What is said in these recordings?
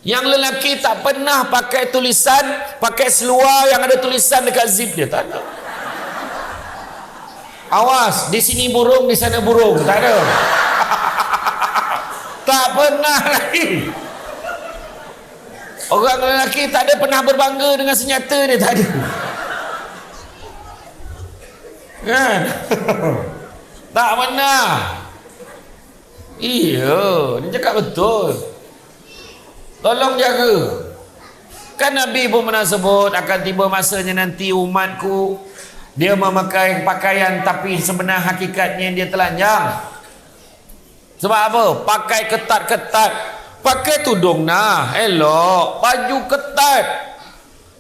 Yang lelaki tak pernah pakai tulisan, pakai seluar yang ada tulisan dekat zip dia, tak ada. Awas, di sini burung, di sana burung, tak ada. Tak pernah lagi. Orang lelaki tak ada pernah berbangga dengan senjata dia, tak ada. Kan? Tak pernah. Iya, dia cakap betul. Tolong jaga. Kan Nabi pun pernah sebut akan tiba masanya nanti umatku dia memakai pakaian tapi sebenar hakikatnya dia telanjang. Sebab apa? Pakai ketat-ketat. Pakai tudung nah, elok. Baju ketat.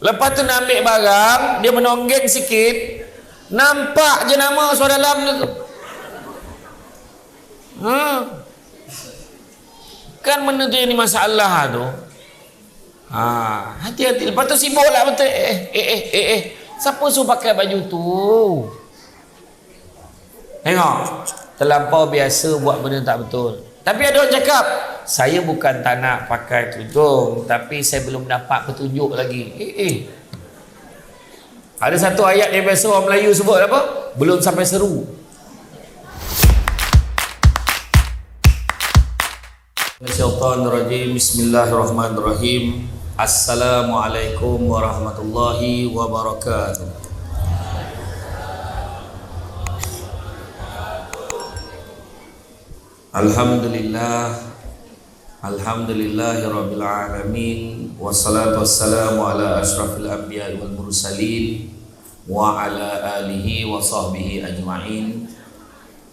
Lepas tu nak ambil barang, dia menonggeng sikit, nampak je nama suara dalam tu. Kan benda tu yang ni masalah tu. Hati-hati. Lepas tu sibuk lah betul. Siapa suruh pakai baju tu? Tengok, terlampau biasa buat benda tak betul. Tapi ada orang cakap, saya bukan tak nak pakai tudung, tapi saya belum dapat petunjuk lagi. Ada satu ayat yang biasa orang Melayu sebut apa? Belum sampai seru. Syaitanirrajim. Bismillahirrahmanirrahim. Assalamualaikum warahmatullahi wabarakatuh. Alhamdulillah, alhamdulillahirabbil alamin, wassalatu wassalamu ala asyrafil anbiya'i wal mursalin wa ala alihi wa sahbihi ajma'in.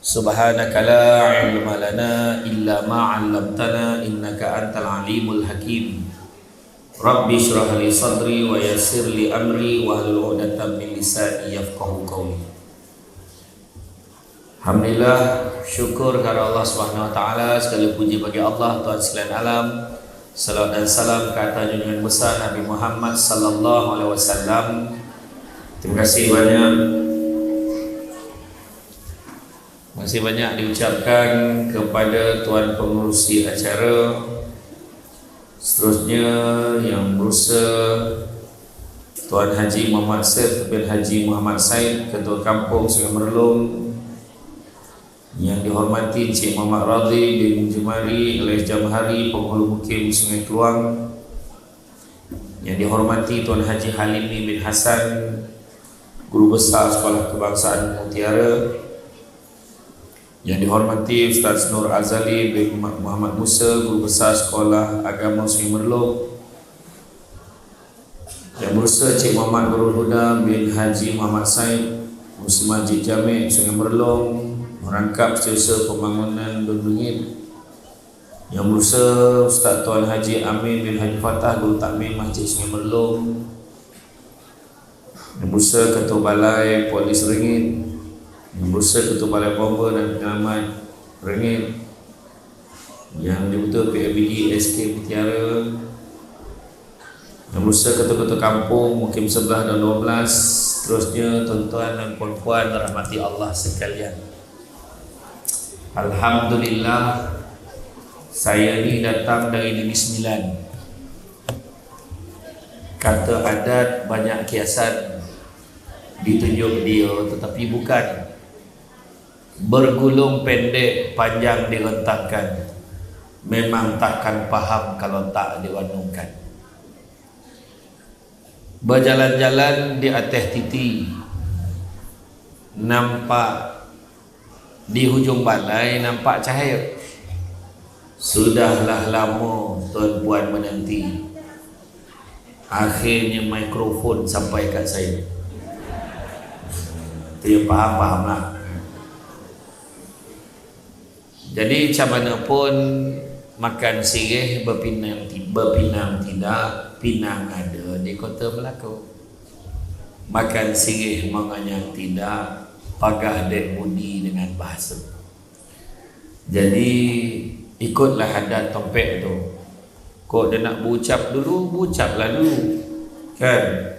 Subhanaka la ilma lana illa ma 'allamtana innaka antal alimul hakim. Rabbi shrah li sadri wa yassir li amri wa hlul 'uqdatam min lisani yafqahu qawli. Alhamdulillah, syukur kepada Allah Subhanahu wa taala, segala puji bagi Allah Tuhan sekalian alam. Salawat dan salam ke atas junjungan besar Nabi Muhammad sallallahu alaihi wasallam. Terima kasih banyak. Terima kasih banyak diucapkan kepada tuan pengurusi acara, seterusnya yang berusaha Tuan Haji Muhammad Syed bin Haji Muhammad Said, Ketua Kampung Sungai Merlung, yang dihormati Encik Muhammad Radhi bin Jumari Alaih Jamhari, Penghulu Mukim Sungai Keluang, yang dihormati Tuan Haji Halimi bin Hasan, Guru Besar Sekolah Kebangsaan Mutiara, yang dihormati Ustaz Nur Azali bin Muhammad Musa, Guru Besar Sekolah Agama Sungai Merlung, yang berusaha Encik Muhammad Nurul Huda bin Haji Muhammad Said, Muslim Masjid Jami' Sungai Merlung, merangkap setiausaha pembangunan Dundungin, yang berusaha Ustaz Tuan Haji Amin bin Haji Fatah, Guru Takmir Masjid Sungai Merlung, yang berusaha Ketua Balai Polis Rengit, yang berusaha Ketua Balai Bomba dan Penyelamat Rengit, yang dibetul PABD SK Mutiara, yang berusaha Ketua-Ketua Kampung Mukim 11 dan 12, seterusnya tuan-tuan dan puan-puan rahmati Allah sekalian. Alhamdulillah, saya ni datang dari Negeri Sembilan. Kata adat banyak kiasan ditunjuk dia, tetapi bukan. Bergulung pendek panjang direntangkan, memang takkan faham kalau tak diwanungkan. Berjalan-jalan di atas titi, nampak di hujung balai nampak cahaya. Sudahlah lama tuan puan menanti, akhirnya mikrofon sampai kat saya. Dia faham-fahamlah. Jadi macam mana pun makan sirih berpinang tidak, pinang ada di Kota Melaka. Makan sirih menganyang tidak, pagah dek budi dengan bahasa. Jadi ikutlah adat tompek tu. Kok dia nak berucap dulu, berucaplah dulu, kan?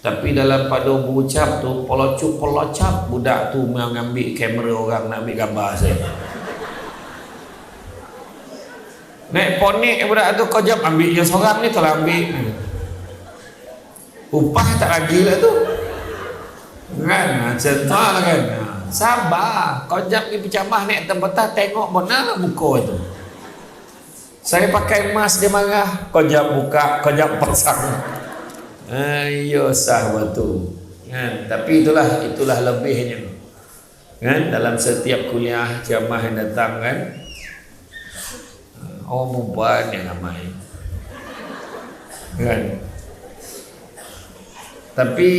Tapi dalam pada berucap tu, pelocap budak tu mengambil kamera orang nak ambil gambar saya. Naik ponik budak tu, kau jam ambil yang seorang ni tolong ambil. Upah tak lagi lah tu. Kan? Macam tu lah kan. Sabar. Kau jam pergi pecamah naik tempat tengok mana buka tu. Saya pakai emas dia marah. Kau jam buka, kau jam pasang. Ayo sah betul. Kan? Tapi itulah lebihnya. Kan? Dalam setiap kuliah ceramah yang datang kan. Orang perempuan yang ramai. Kan? Tapi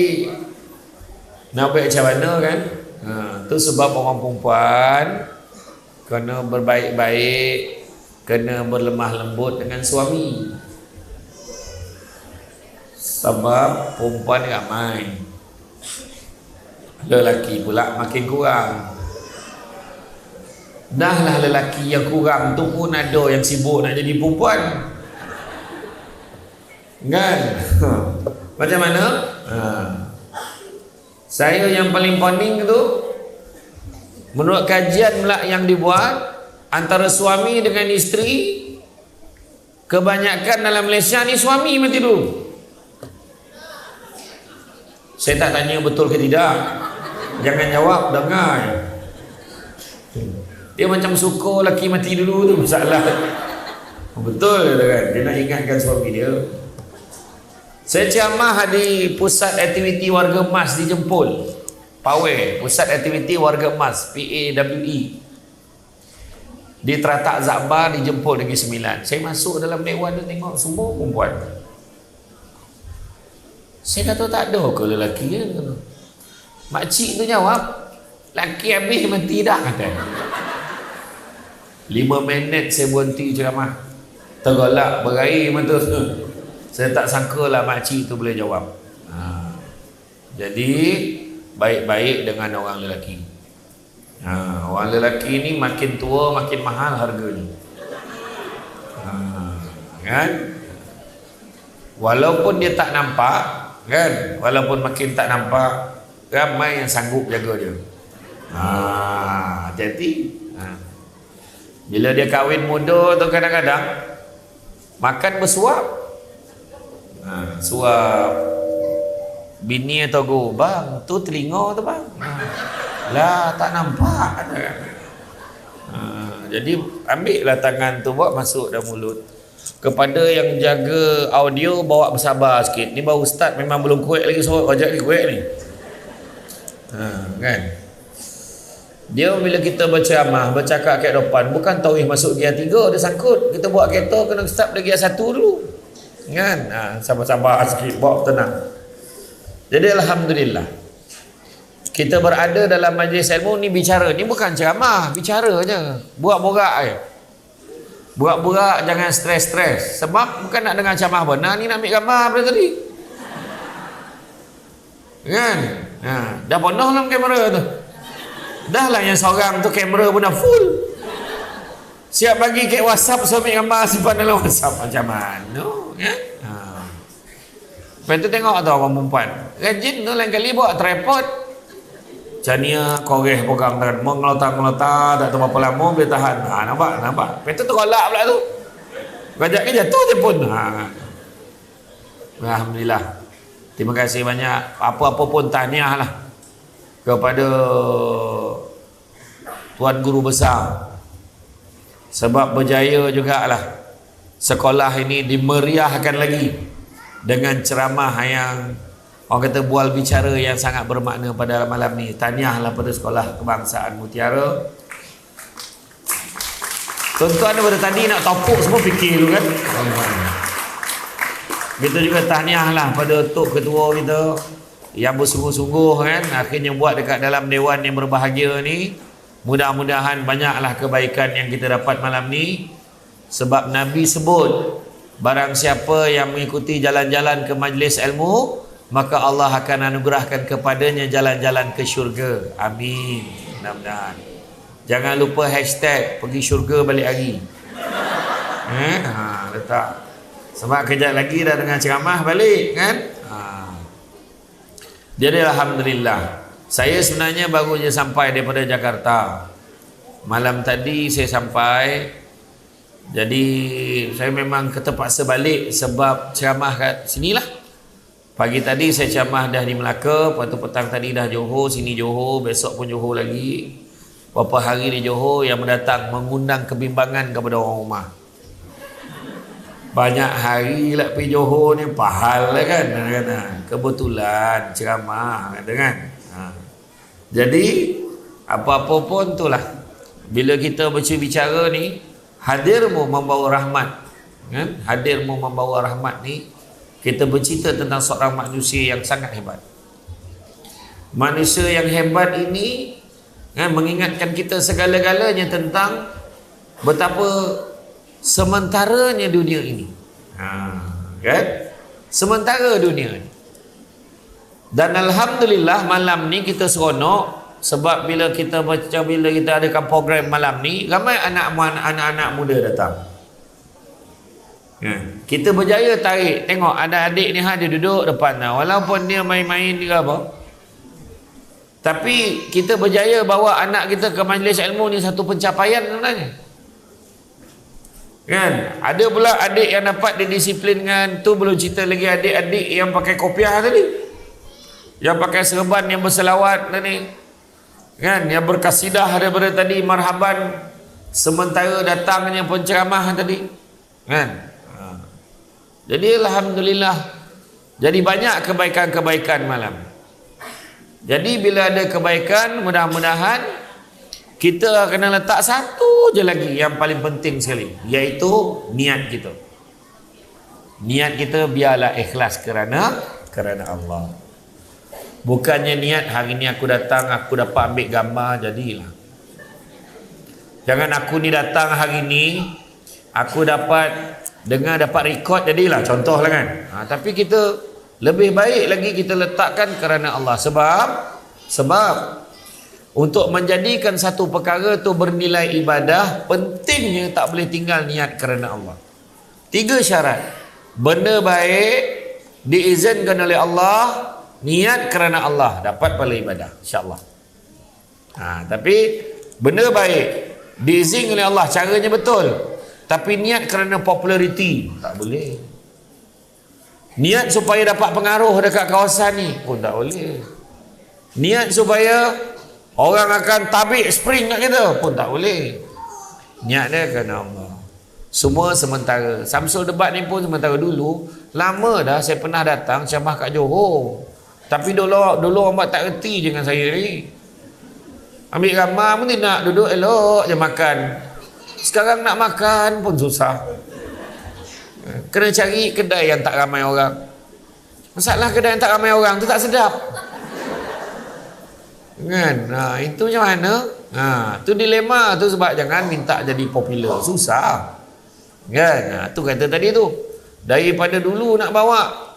nak buat macam mana kan? Tu sebab orang perempuan kena berbaik-baik, kena berlemah lembut dengan suami. Sebab perempuan ramai, lelaki pula makin kurang. Dah lah lelaki yang kurang tu pun ada yang sibuk nak jadi perempuan. Kan? Macam mana? Saya yang paling poning tu, menurut kajian yang dibuat antara suami dengan isteri, kebanyakan dalam Malaysia ni suami mati dulu. Saya tak tanya betul ke tidak, jangan jawab, dengar. Dia macam suka lelaki mati dulu tu masalah. Betul kan? Dia nak ingatkan suami dia. Saya ceramah di Pusat Aktiviti Warga Emas di Jempol, PAWE, Pusat Aktiviti Warga Emas, PAWE, di Teratak Zakbar di Jempol Negeri Sembilan. Saya masuk dalam dewan tu tengok semua perempuan. Saya kata tak ada ke lelaki ya? Makcik tu jawab, lelaki habis mati dah kata. 5 minit saya berhenti ceramah, tergolak berair mata. Saya tak sangka lah makcik tu boleh jawab. Jadi baik-baik dengan orang lelaki. Orang lelaki ni makin tua makin mahal harganya. Kan? Walaupun dia tak nampak, kan? Walaupun makin tak nampak, ramai yang sanggup jaga dia. Jadi bila dia kahwin muda tu kadang-kadang makan bersuap. Suap bini atau go, bang tu telinga tu bang. Lah tak nampak. Jadi ambil lah tangan tu buat masuk dalam mulut. Kepada yang jaga audio, bawa bersabar sikit. Ni baru start memang belum kuat lagi suara wajak ni kuat ni. Kan? Dia bila kita berceramah, bercakap kat depan, bukan tauhid masuk gear 3 dia sangkut. Kita buat kereta kena start dari gear 1 dulu. Kan? Sabar-sabar sikit, bawa tenang. Jadi alhamdulillah, kita berada dalam majlis ilmu ni bicara. Ni bukan ceramah, bicara je. Buat-buat je. Buat-buat, jangan stres-stres. Sebab bukan nak dengar ceramah benar, ni nak ambil gambar pada tadi. Kan? Dah penuh dalam kamera tu. Dah lah yang seorang tu kamera pun dah full. Siap bagi kat WhatsApp, so ambil gambar simpan dalam WhatsApp. Macam mana? Kan? Lepas tu tengok tu orang perempuan. Rajin tu lain kali bawa tripod. Macam ni koreh pegang tangan. Mengelotak-ngelotak, tak tahu berapa lama boleh tahan. Nampak? Lepas tu terkolak pula tu. Kajak ke jatuh je pun. Alhamdulillah. Terima kasih banyak. Apa-apa pun tahniah lah kepada Tuan Guru Besar. Sebab berjaya jugalah sekolah ini dimeriahkan lagi dengan ceramah yang orang kata bual bicara yang sangat bermakna pada malam ni. Tahniahlah pada Sekolah Kebangsaan Mutiara. Tuan-tuan daripada tadi nak topuk semua fikir dulu kan. Kita juga tahniahlah pada Tok Ketua kita yang bersungguh-sungguh kan, akhirnya buat dekat dalam dewan yang berbahagia ni. Mudah-mudahan banyaklah kebaikan yang kita dapat malam ni. Sebab Nabi sebut, barang siapa yang mengikuti jalan-jalan ke majlis ilmu, maka Allah akan anugerahkan kepadanya jalan-jalan ke syurga. Amin. Mudah-mudahan. Jangan lupa hashtag pergi syurga balik hari. Letak. Sebab kejap lagi dah dengar ceramah balik kan. Jadi alhamdulillah, saya sebenarnya baru je sampai daripada Jakarta. Malam tadi saya sampai Jadi saya memang terpaksa balik sebab ceramah kat sinilah. Pagi tadi saya ceramah dah di Melaka, lepas tu petang tadi dah Johor, sini Johor, besok pun Johor lagi. Beberapa hari di Johor yang mendatang mengundang kebimbangan kepada orang rumah. Banyak hari lah pergi Johor ni, pahal lah kan, kebetulan ceramah kata kan. Jadi apa-apa pun tu lah, bila kita berbicara ni, hadirmu membawa rahmat kan? Hadirmu membawa rahmat ni, kita bercerita tentang seorang manusia yang sangat hebat. Manusia yang hebat ini kan, mengingatkan kita segala-galanya tentang betapa sementaranya dunia ini. Kan? Sementara dunia ini. Dan alhamdulillah malam ni kita seronok sebab bila kita adakan program malam ni, ramai anak-anak muda datang. Kita berjaya tarik, tengok ada adik ni dia duduk depan dah, walaupun dia main-main ke apa, tapi kita berjaya bawa anak kita ke majlis ilmu ni satu pencapaian sebenarnya kan. Ada pula adik yang dapat didisiplinkan tu, belum cerita lagi adik-adik yang pakai kopiah tadi, yang pakai serban, yang berselawat tadi kan, yang berkasidah daripada tadi marhaban sementara datangnya penceramah tadi kan. Jadi alhamdulillah, jadi banyak kebaikan-kebaikan malam. Jadi bila ada kebaikan, mudah-mudahan kita kena letak satu je lagi yang paling penting sekali, iaitu niat kita. Niat kita biarlah ikhlas kerana Allah. Bukannya niat hari ni aku datang, aku dapat ambil gambar, jadilah. Jangan aku ni datang hari ni, aku dapat dengar, dapat rekod, jadilah, contohlah kan. Tapi kita lebih baik lagi kita letakkan kerana Allah. Sebab untuk menjadikan satu perkara tu bernilai ibadah, pentingnya tak boleh tinggal niat kerana Allah. 3 syarat. Benda baik diizinkan oleh Allah, niat kerana Allah, dapat pahala ibadah insya-Allah. Tapi benda baik diizinkan oleh Allah, caranya betul, tapi niat kerana populariti tak boleh. Niat supaya dapat pengaruh dekat kawasan ni pun tak boleh. Niat supaya orang akan tabik spring kat kita pun tak boleh. Niat dia kerana Allah. Semua sementara. Samsul Debat ni pun sementara. Dulu lama dah saya pernah datang ceramah kat Johor, tapi dulu orang buat tak reti dengan saya ni. Ambil gambar pun tidak, duduk elok je makan. Sekarang nak makan pun susah. Kena cari kedai yang tak ramai orang. Masalah kedai yang tak ramai orang tu tak sedap kan. Itu macam mana? Tu dilema tu, sebab jangan minta jadi popular, susah kan. Tu kata tadi tu, daripada dulu nak bawa,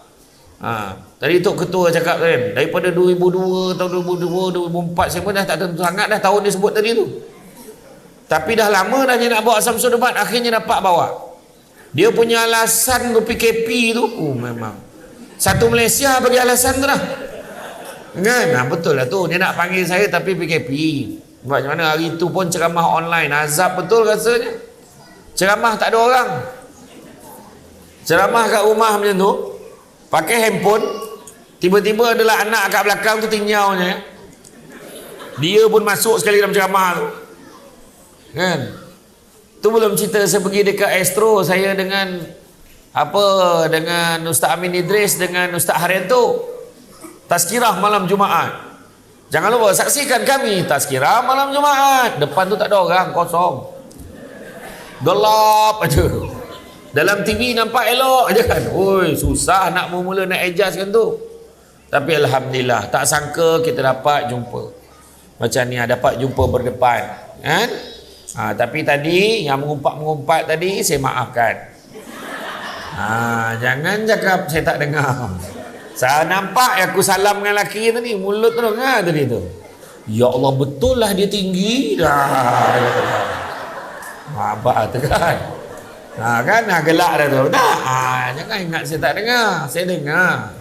tadi Tok Ketua cakap kan, daripada 2002, tahun 2002, 2004, saya pun dah tak tentu sangat dah tahun dia sebut tadi tu. Tapi dah lama dah dia nak bawa Samsul Debat, akhirnya dapat bawa. Dia punya alasan tu PKP tu, memang satu Malaysia bagi alasan tu dah kan. Betul lah tu, dia nak panggil saya tapi PKP. Sebab macam mana hari tu pun ceramah online, azab betul rasanya. Ceramah tak ada orang, ceramah kat rumah macam tu, pakai handphone, tiba-tiba adalah anak kat belakang tu tinggalnya, dia pun masuk sekali dalam ceramah tu kan. Tu belum cerita saya pergi dekat Astro, saya dengan dengan Ustaz Amin Idris, dengan Ustaz Haryanto, tazkirah malam Jumaat. Jangan lupa saksikan kami tazkirah malam Jumaat. Depan tu tak ada orang, kosong, gelap aja. Dalam TV nampak elok aja kan. Oi, susah nak mula nak adjust kan tu. Tapi alhamdulillah, tak sangka kita dapat jumpa macam ni, dapat jumpa berdepan kan. Tapi tadi yang mengumpat-mengumpat tadi saya maafkan. Jangan cakap saya tak dengar. Saya nampak aku salam dengan lelaki tadi, mulut tu dengar tadi tu. Ya Allah, betul lah dia tinggi dah. Apa tu kan? Kan gelak dah tu. Jangan ingat saya tak dengar. Saya dengar.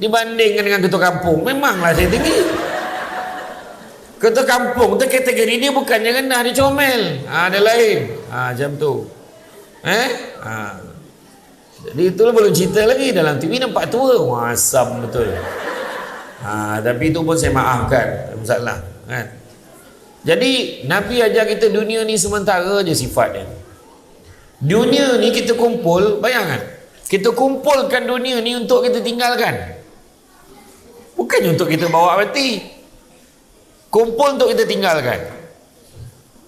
Dibandingkan dengan ketua kampung, memanglah saya tinggi. Ketua kampung tu kategori dia bukannya rendah, dia comel. Ada lain. Macam tu. Jadi itulah belum cerita lagi. Dalam TV nampak tua, asam betul. Tapi itu pun saya maafkan, tak masalah kan. Jadi Nabi ajar kita dunia ni sementara je sifatnya. Dunia ni kita kumpul, bayangkan, kita kumpulkan dunia ni untuk kita tinggalkan, bukannya untuk kita bawa mati. Kumpul untuk kita tinggalkan.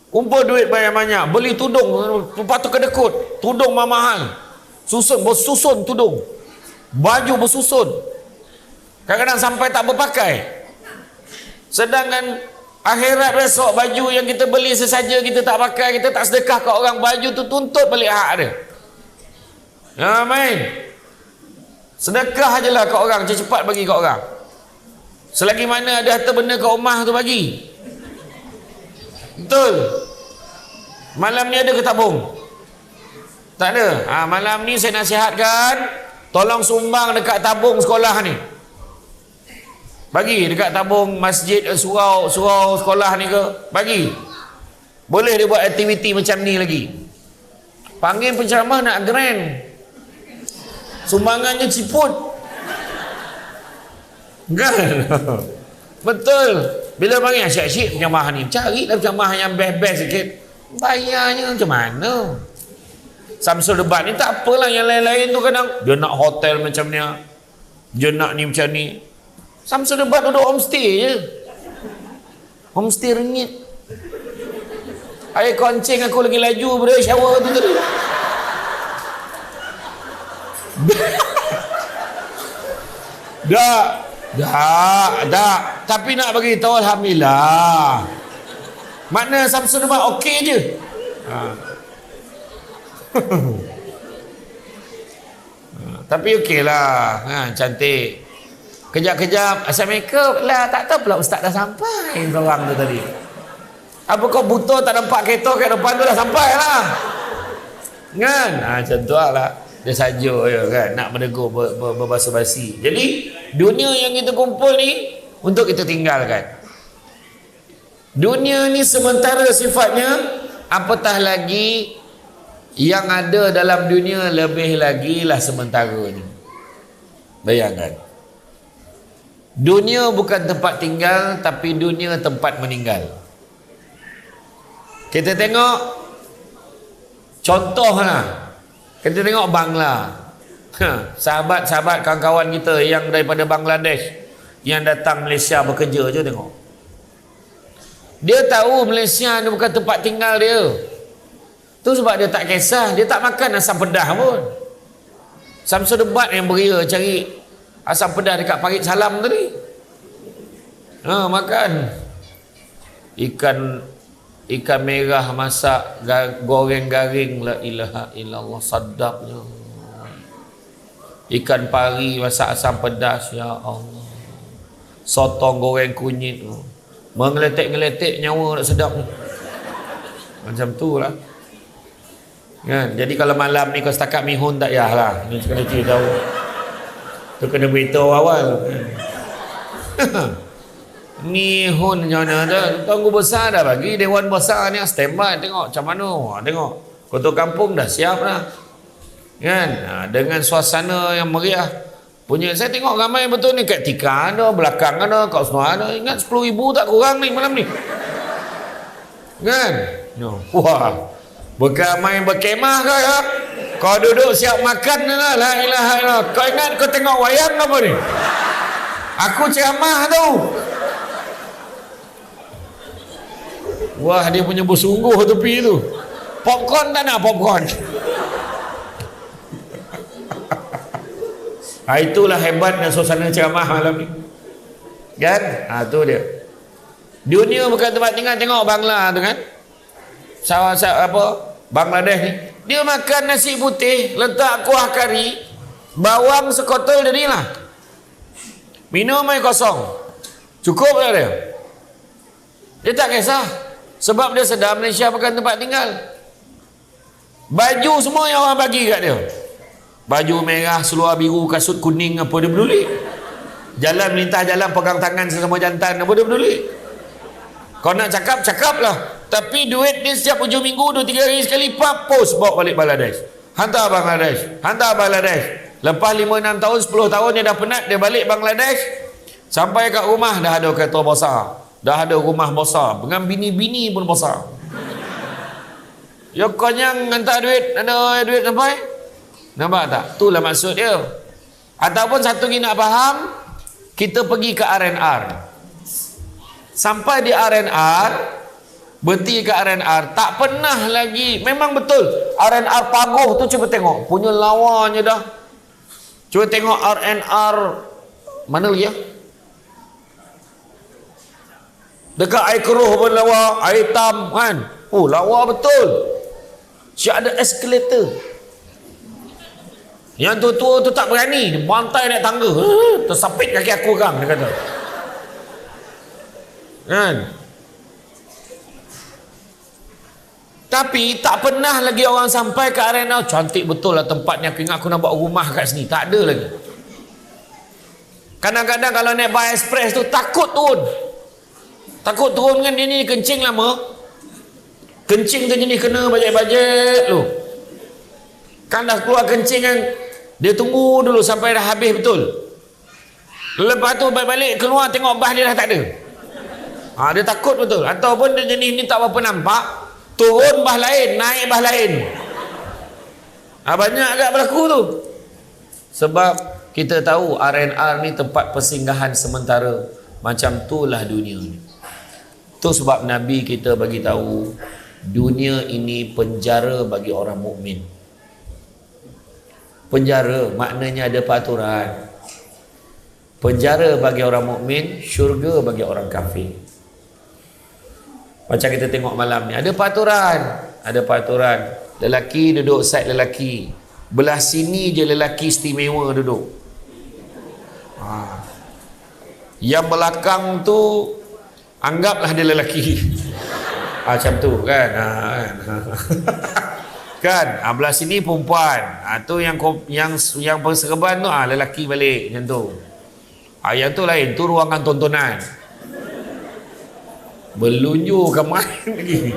Kumpul duit banyak-banyak, beli tudung, lepas tu kedekut, tudung mahal, bersusun tudung, baju bersusun, kadang-kadang sampai tak berpakai. Sedangkan akhirat besok, baju yang kita beli sesaja kita tak pakai, kita tak sedekah ke orang, baju tu tuntut balik hak dia. Main sedekah je lah ke orang, cepat bagi ke orang. Selagi mana ada harta benda ke rumah tu bagi. Betul. Malam ni ada ke tabung? Tak ada. Malam ni saya nasihatkan, tolong sumbang dekat tabung sekolah ni. Bagi dekat tabung masjid, surau sekolah ni ke, bagi. Boleh dia buat aktiviti macam ni lagi. Panggil penceramah nak grand, sumbangannya ciput kan. Betul. Bila panggil asyik-asyik penceramah ni, carilah penceramah yang best-best sikit. Bayarnya macam mana? Samsul Debat ni tak apalah, yang lain-lain tu kadang dia nak hotel macam ni, dia nak ni macam ni. Samsul Debat duduk homestay je. Homestay ringgit. Air koncing aku lagi laju daripada shower tu tadi. Dah. Tapi nak bagi tahu alhamdulillah. Makna Samsul Debat okey je. Tapi okey lah. Cantik. Kejap-kejap Assalamualaikum lah, tak tahu pula ustaz dah sampai seorang tu tadi. Apa kau buta tak nampak kereta kat depan tu dah sampai lah kan. Macam tu lah. Dia saja je kan, nak menegur berbasa-basi. Jadi dunia yang kita kumpul ni untuk kita tinggalkan. Dunia ni sementara sifatnya, apatah lagi yang ada dalam dunia lebih lagi lah sementara ni. Bayangkan, dunia bukan tempat tinggal, tapi dunia tempat meninggal. Kita tengok contohlah, kita tengok Bangla. Sahabat-sahabat kawan-kawan kita yang daripada Bangladesh yang datang Malaysia bekerja je, tengok. Dia tahu Malaysia ni bukan tempat tinggal dia. Tu sebab dia tak kisah, dia tak makan asam pedas pun. Samsul Debat yang beria cari asam pedas dekat Parit Salam tadi. Makan ikan merah masak goreng garing, la ilaha illallah, sedapnya. Ikan pari masak asam pedas, ya Allah. Sotong goreng kunyit, mengeletek-ngeletek nyawa nak sedap ni. Macam tu lah kan. Jadi kalau malam ni kau setakat mihun tak payahlah, ni kena cerita tahu. Tu kena beritahu awal. Mihun macam mana dah, Tunggu Besar dah bagi, Dewan Besar ni standby tengok macam mana. Tengok Ketua Kampung dah siap dah kan. Dengan suasana yang meriah punya. Saya tengok ramai betul ni, kat Tika ada, belakang ada, kat semua ada. Ingat 10,000 tak kurang ni malam ni kan. Wah, bukan main berkemah kau ya. Kau duduk siap makan lah, la ilaha illallah. Kau ingat kau tengok wayang apa ni? Aku ceramah tu. Wah, dia punya bersungguh tepi tu. Popcorn tak nak popcorn. Itulah hebatnya suasana ceramah malam ni kan. Tu dia. Dunia bukan tempat tinggal. Tengok Bangla tu kan, sahabat apa Bangladesh ni, dia makan nasi putih, letak kuah kari, bawang sekotol jadilah. Minum air kosong, cukup lah dia. Dia tak kisah, sebab dia sedar Malaysia bukan tempat tinggal. Baju semua yang orang bagi kat dia, baju merah, seluar biru, kasut kuning, apa dia peduli. Jalan melintah jalan pegang tangan sesama jantan, apa dia peduli. Kau nak cakap, cakap lah. Tapi duit dia setiap hujung minggu 2-3 hari sekali post bawa balik Bangladesh. Hantar Bangladesh. Lepas 5-6 tahun, 10 tahun dia dah penat, dia balik Bangladesh. Sampai kat rumah dah ada kereta besar, dah ada rumah besar, dengan bini-bini pun besar. Ya konyang hantar duit, ada duit sampai. Nampak tak? Itulah maksud dia. Ataupun satu lagi nak faham, kita pergi ke R&R. Sampai di R&R, berhenti ke R&R, tak pernah lagi. Memang betul R&R Pagoh tu, cuba tengok punya lawanya dah. Cuba tengok R&R mana lagi ya? Dekat air keruh pun lawa, air hitam kan. Oh lawa betul. Siap ada eskalator. Yang tua-tua tu tak berani, dia bantai naik tangga. Tersapit kaki aku kan, dia kata. Kan? Tapi tak pernah lagi orang sampai ke arena. Cantik betul lah tempatnya, aku ingat aku nak buat rumah kat sini. Tak ada lagi. Kadang-kadang kalau naik bus express tu takut turun. Takut turun kan, dia ni kencing lama. Kencing tu jenis kena bajet-bajet tu. Kan dah keluar kencing kan, dia tunggu dulu sampai dah habis betul. Lepas tu balik keluar tengok bas dia dah tak ada. Dia takut betul. Ataupun dia jenis ni tak berapa nampak, turun bas lain, naik bas lain. Banyak agak berlaku tu. Sebab kita tahu R&R ni tempat persinggahan sementara. Macam itulah dunia ni. Tu sebab Nabi kita bagi tahu, dunia ini penjara bagi orang mukmin. Penjara maknanya ada peraturan. Penjara bagi orang mukmin, syurga bagi orang kafir. Macam kita tengok malam ni, ada peraturan. Ada peraturan. Lelaki duduk side lelaki, belah sini je lelaki istimewa duduk. Yang belakang tu anggaplah dia lelaki. Macam tu kan. Kan, belah sini perempuan. Tu yang perserban tu lelaki balik macam tu. Yang tu lain, tu ruangan tontonan. Berlunjur ke main lagi.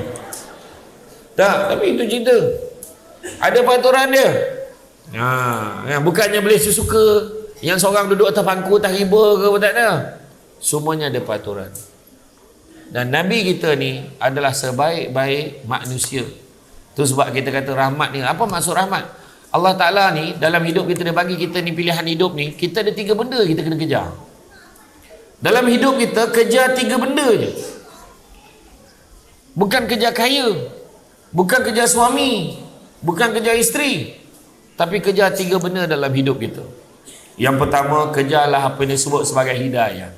Tak, tapi itu cerita. Ada peraturan dia. Bukannya boleh sesuka. Yang seorang duduk atas pangku, tak riba ke, tak ada. Semuanya ada peraturan. Dan Nabi kita ni adalah sebaik-baik manusia. Tu sebab kita kata rahmat ni. Apa maksud rahmat? Allah Ta'ala ni dalam hidup kita, dia bagi kita ni pilihan hidup ni. Kita ada 3 benda kita kena kejar. Dalam hidup kita kejar 3 benda je. Bukan kejar kaya, bukan kejar suami, bukan kejar isteri, tapi kejar 3 benda dalam hidup kita. Yang pertama, kejarlah apa yang disebut sebagai hidayah.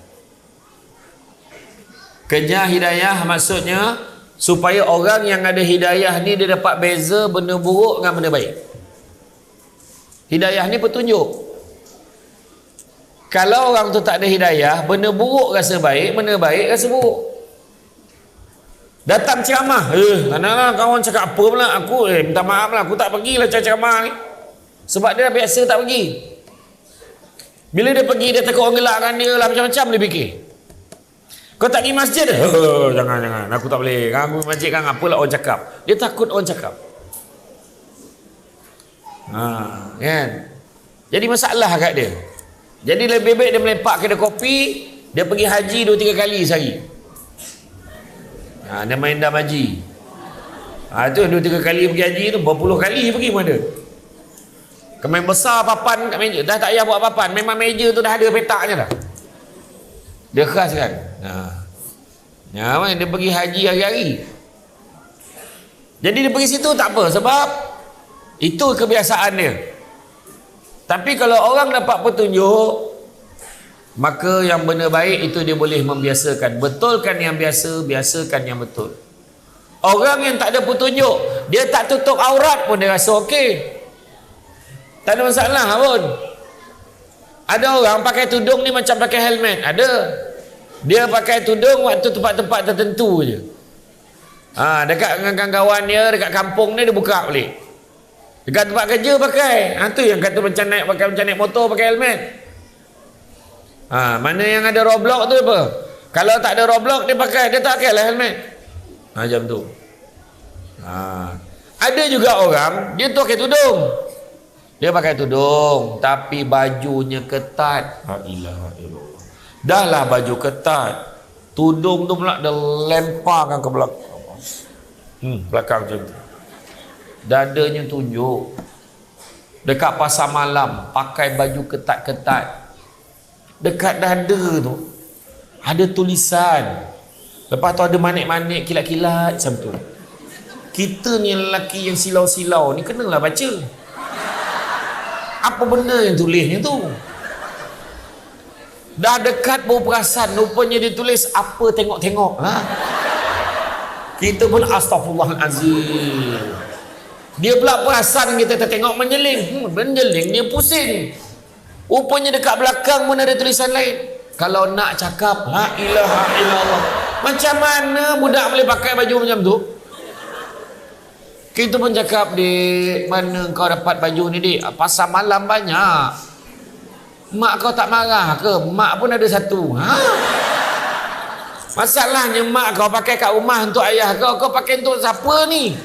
Kejar hidayah maksudnya supaya orang yang ada hidayah ni dia dapat beza benda buruk dengan benda baik. Hidayah ni petunjuk. Kalau orang tu tak ada hidayah, benda buruk rasa baik, benda baik rasa buruk. Datang ceramah, mana kawan cakap apa pula, aku minta maaf lah, aku tak pergilah ceramah ni. Sebab dia dah biasa tak pergi. Bila dia pergi, dia takut orang gelakkan dia lah, macam-macam dia fikir. Kau tak pergi masjid? Jangan, aku tak boleh. Aku pergi masjid kan, apalah orang cakap. Dia takut orang cakap. Kan? Jadi masalah kat dia. Jadi lebih baik dia melepak kedai kopi, dia pergi haji 2-3 kali sehari. Dia main dam haji. Tu 2-3 kali pergi haji tu, berpuluh kali pergi pun ada. Kemain besar papan kat meja, dah tak payah buat papan, memang meja tu dah ada petaknya dah. Dia khas kan. Dia pergi haji hari-hari. Jadi dia pergi situ tak apa, sebab itu kebiasaan dia. Tapi kalau orang dapat petunjuk, maka yang benda baik itu dia boleh membiasakan. Betulkan yang biasa, biasakan yang betul. Orang yang tak ada petunjuk, dia tak tutup aurat pun dia rasa okey. Tak ada masalah pun. Ada orang pakai tudung ni macam pakai helmet. Ada. Dia pakai tudung waktu tempat-tempat tertentu je. Dekat dengan kawan dia, dekat kampung ni dia buka balik. Dekat tempat kerja pakai. Tu yang kata macam naik motor pakai helmet. Mana yang ada roblox tu apa? Kalau tak ada roblox dia pakai, dia tak pakai lah helmet. Macam tu. Ada juga orang dia tu pakai tudung. Dia pakai tudung tapi bajunya ketat. La ilaha illallah. Dah lah baju ketat, tudung tu pula dia lemparkan ke belakang. Belakang macam tu. Dadanya tunjuk. Dekat pasar malam pakai baju ketat-ketat. Dekat dada tu ada tulisan. Lepas tu ada manik-manik kilat-kilat macam tu. Kita ni lelaki yang silau-silau ni kenalah baca. Apa benda yang tulisnya tu? Dah dekat baru perasan, rupanya dia tulis apa tengok-tengok. Kita pun astagfirullahalazim. Dia pula perasan kita tengok menjeling. Menjeling dia pusing. Rupanya dekat belakang pun ada tulisan lain. Kalau nak cakap la ilaha illallah, macam mana budak boleh pakai baju macam tu? Kita pun cakap, "Dik, mana kau dapat baju ni, Dik? Pasar malam banyak. Mak kau tak marah ke? Mak pun ada satu." Masalahnya mak kau pakai kat rumah untuk ayah kau, kau pakai untuk siapa ni?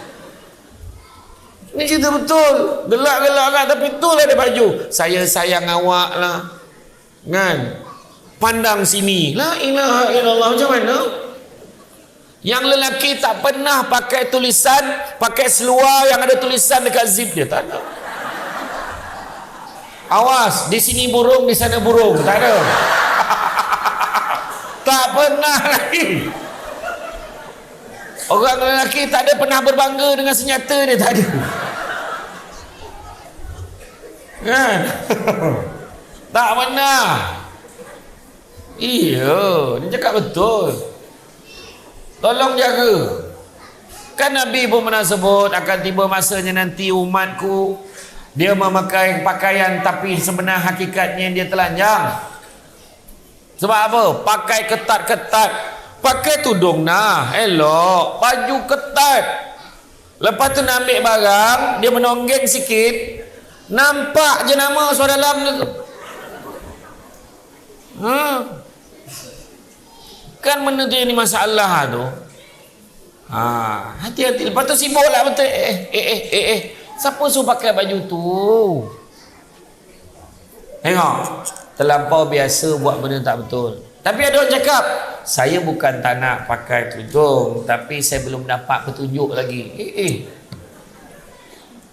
Ni cerita betul. Gelak-gelak kan, tapi betul ada baju. Saya sayang awak lah. Kan? Pandang sini. La ilaha illallah, macam mana? Yang lelaki tak pernah pakai tulisan, pakai seluar yang ada tulisan dekat zip dia. Tak ada. Awas, di sini burung, di sana burung. Tak ada. Tak pernah lagi. Orang lelaki tak ada pernah berbangga dengan senjata dia. Tak ada. Kan? Tak pernah. Iya, dia cakap betul. Tolong jaga. Kan Nabi pun pernah sebut akan tiba masanya nanti umatku dia memakai pakaian tapi sebenar hakikatnya dia telanjang. Sebab apa? Pakai ketat-ketat. Pakai tudung nah, elok. Baju ketat. Lepas tu nak ambil barang, dia menonggeng sikit, nampak je nama suara dalam tu. Kan benda tu yang ni masalah tu. Hati-hati. Lepas tu sibuk lah betul. Siapa suruh pakai baju tu? Tengok, terlampau biasa buat benda tak betul. Tapi ada orang cakap, saya bukan tak nak pakai tudung, tapi saya belum dapat petunjuk lagi.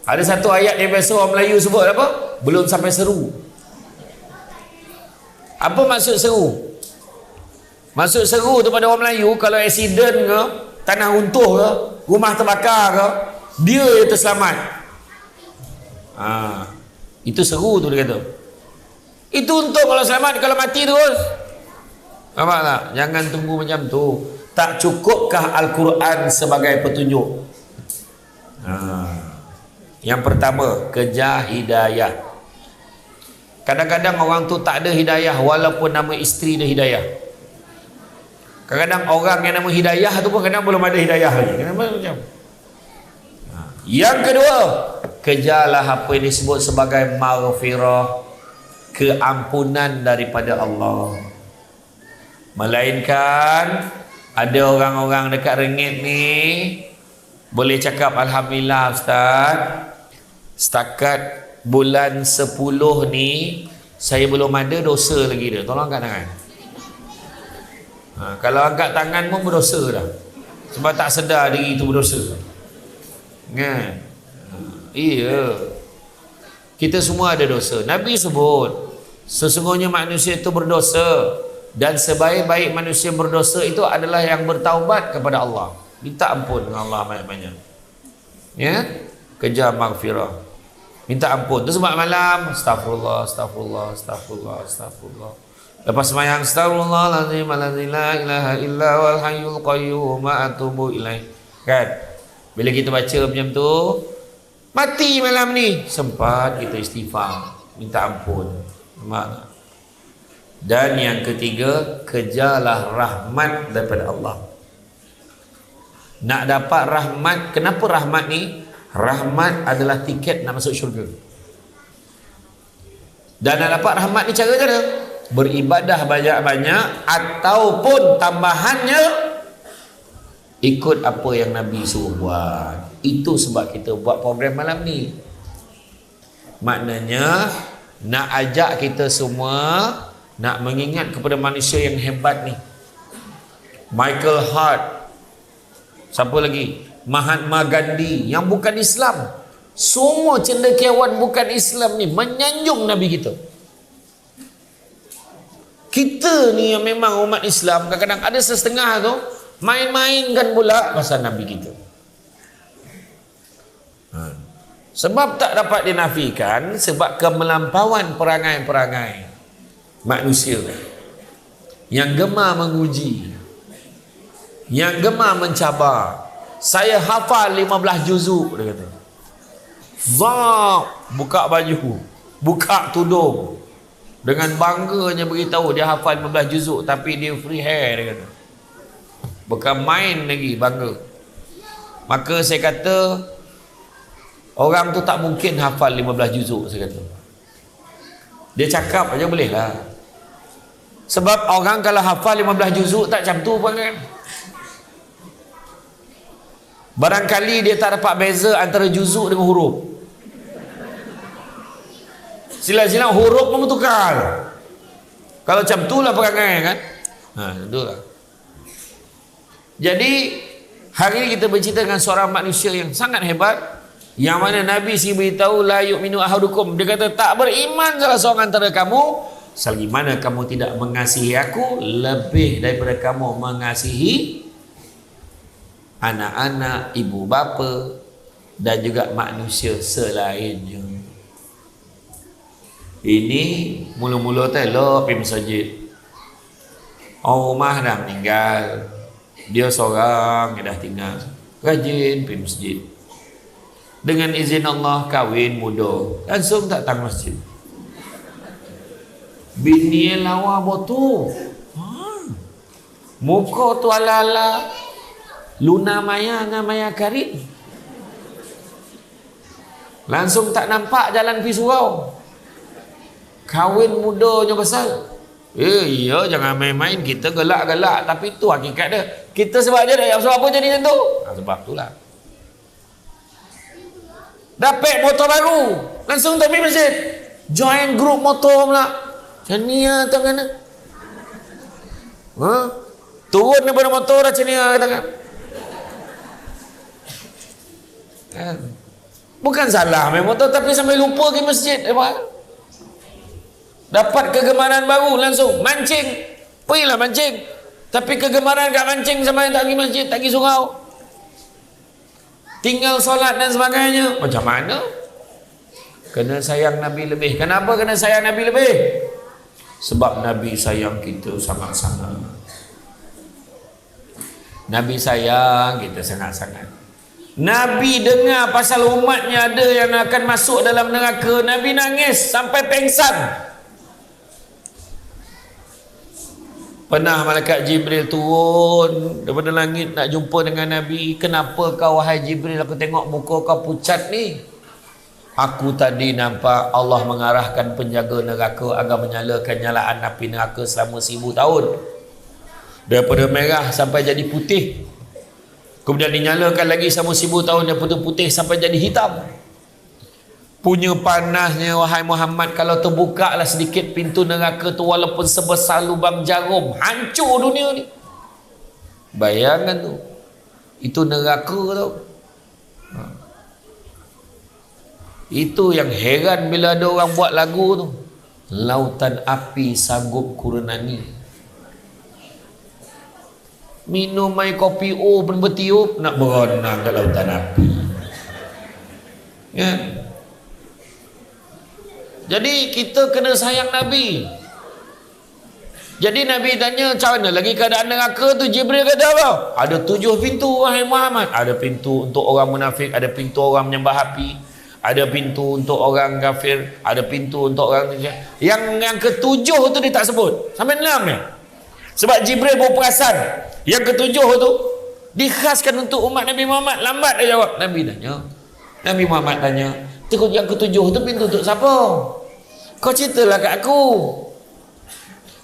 Ada satu ayat yang biasa orang Melayu sebut apa? Belum sampai seru. Apa maksud seru? Maksud seru tu pada orang Melayu, kalau accident ke, tanah runtuh ke, rumah terbakar ke, dia yang terselamat. Itu seru tu dia kata. Itu untuk kalau selamat, kalau mati terus. Nampak tak? Jangan tunggu macam tu. Tak cukupkah Al-Quran sebagai petunjuk? Yang pertama, kejar hidayah. Kadang-kadang orang tu tak ada hidayah walaupun nama isteri dia hidayah. Kadang-kadang orang yang nama hidayah tu pun kadang belum ada hidayah lagi. Kenapa macam? Yang kedua, kejarlah apa yang disebut sebagai maghfirah, keampunan daripada Allah. Melainkan ada orang-orang dekat Rengit ni boleh cakap alhamdulillah Ustaz, setakat bulan 10 ni saya belum ada dosa lagi dah. Tolong angkat tangan. Kalau angkat tangan pun berdosa dah. Sebab tak sedar diri itu berdosa. Kan? Iya. Kita semua ada dosa. Nabi sebut sesungguhnya manusia itu berdosa, dan sebaik-baik manusia berdosa itu adalah yang bertaubat kepada Allah, minta ampun dengan Allah banyak-banyak. Ya, kejar maghfirah, minta ampun. Tu sebab malam astagfirullah, astagfirullah, astagfirullah, astagfirullah. Lepas sembahyang astagfirullahalazim alladzi la ilaha illa wal hayyul qayyum atubu ilaih. Kan? Bila kita baca macam tu, mati malam ni sempat kita istighfar, minta ampun. Nampak? Dan yang ketiga, kejarlah rahmat daripada Allah. Nak dapat rahmat, kenapa rahmat ni? Rahmat adalah tiket nak masuk syurga. Dan nak dapat rahmat ni cara mana? Beribadah banyak-banyak, ataupun tambahannya ikut apa yang Nabi suruh buat. Itu sebab kita buat program malam ni. Maknanya nak ajak kita semua nak mengingat kepada manusia yang hebat ni. Michael Hart, siapa lagi, Mahatma Gandhi, yang bukan Islam. Semua cendekiawan bukan Islam ni menyanjung Nabi kita. Kita ni yang memang umat Islam, kadang-kadang ada setengah tu main-mainkan pula pasal Nabi kita. Sebab tak dapat dinafikan, sebab kemelampauan perangai-perangai manusia yang gemar menguji, yang gemar mencabar. Saya hafal 15 juzuk, dia kata. Buka baju, buka tudung, dengan bangganya beritahu dia hafal 15 juzuk, tapi dia free hair, dia kata. Bukan main lagi, bangga. Maka saya kata orang tu tak mungkin hafal 15 juzuk, saya kata. Dia cakap aja boleh lah. Sebab orang kalau hafal 15 juzuk tak macam tu pun kan. Barangkali dia tak dapat beza antara juzuk dengan huruf. Silang-silang huruf pun bertukar. Kalau macam tu lah perangai kan. Itulah. Jadi hari ini kita bercerita dengan seorang manusia yang sangat hebat, yang mana Nabi sendiri beritahu la yu'minu ahadukum. Dia kata tak beriman salah seorang antara kamu selagi mana kamu tidak mengasihi aku lebih daripada kamu mengasihi anak-anak, ibu bapa dan juga manusia selainnya. Ini mula-mula tu elok pergi masjid. Orang rumah dah meninggal, dia seorang yang dah tinggal, rajin pergi masjid. Dengan izin Allah kahwin muda, langsung tak datang masjid. Bini lawa botol, muka tu ala-ala Luna Maya dengan Maya Karim. Langsung tak nampak jalan pergi surau. Kahwin mudanya besar. Iya, jangan main-main. Kita gelak-gelak, tapi tu hakikat dia. Kita sebab dia dah sebab apa jadi macam tu? Sebab tu lah. Dapat motor baru, langsung tak pergi masjid. Join grup motor pula. Macam ni lah tangan. Turun daripada motor dah macam ni lah tangan. Bukan salah main motor, tapi sampai lupa pergi masjid. Dapat kegemaran baru, langsung mancing. Pergilah mancing. Tapi kegemaran kat mancing sama yang tak pergi masjid, tak pergi surau, tinggal solat dan sebagainya. Macam mana? Kena sayang Nabi lebih. Kenapa kena sayang Nabi lebih? Sebab Nabi sayang kita sangat-sangat. Nabi sayang kita sangat-sangat. Nabi dengar pasal umatnya ada yang akan masuk dalam neraka, Nabi nangis sampai pengsan. Pernah malaikat Jibril turun daripada langit nak jumpa dengan Nabi. Kenapa kau wahai Jibril, aku tengok muka kau pucat ni? Aku tadi nampak Allah mengarahkan penjaga neraka agar menyalakan nyalaan api neraka selama 1000 tahun. Daripada merah sampai jadi putih. Kemudian dinyalakan lagi selama 1000 tahun daripada putih sampai jadi hitam. Punya panasnya wahai Muhammad, kalau terbuka lah sedikit pintu neraka tu, walaupun sebesar lubang jarum, hancur dunia ni. Bayangkan tu. Itu neraka tau. Itu yang heran bila ada orang buat lagu tu. Lautan api sanggup kurenani. Minum air kopi pun bertiup nak berenang ke lautan api. Ya. Jadi kita kena sayang Nabi. Jadi Nabi tanya, macam mana lagi keadaan neraka tu? Jibril kata apa? Ada 7 pintu wahai Muhammad. Ada pintu untuk orang munafik, ada pintu orang menyembah api, ada pintu untuk orang kafir, ada pintu untuk orang yang ketujuh tu dia tak sebut. Sampai 6 ni. Sebab Jibril berperasan yang ketujuh tu dikhaskan untuk umat Nabi Muhammad. Lambat dia jawab. Nabi tanya. Nabi Muhammad tanya, yang ketujuh tu pintu untuk siapa? Kau ceritalah kat aku.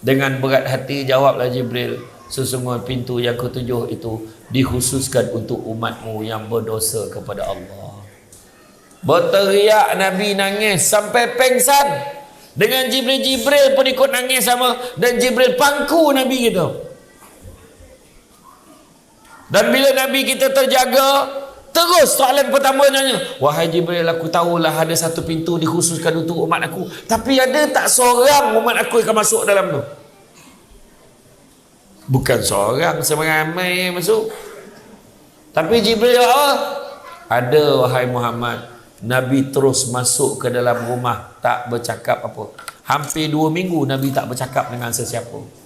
Dengan berat hati jawablah Jibril, Sesungguhnya pintu yang ketujuh itu dikhususkan untuk umatmu yang berdosa kepada Allah. Berteriak Nabi nangis sampai pengsan. Dengan Jibril pun ikut nangis sama. Dan Jibril pangku Nabi kita. Dan bila Nabi kita terjaga, terus soalan pertama nanya, wahai Jibril, aku tahulah ada satu pintu dikhususkan untuk umat aku, tapi ada tak seorang umat aku yang akan masuk dalam tu? Bukan seorang, seramai masuk. Tapi Jibril ada wahai Muhammad. Nabi terus masuk ke dalam rumah, tak bercakap apa. Hampir 2 minggu Nabi tak bercakap dengan sesiapa.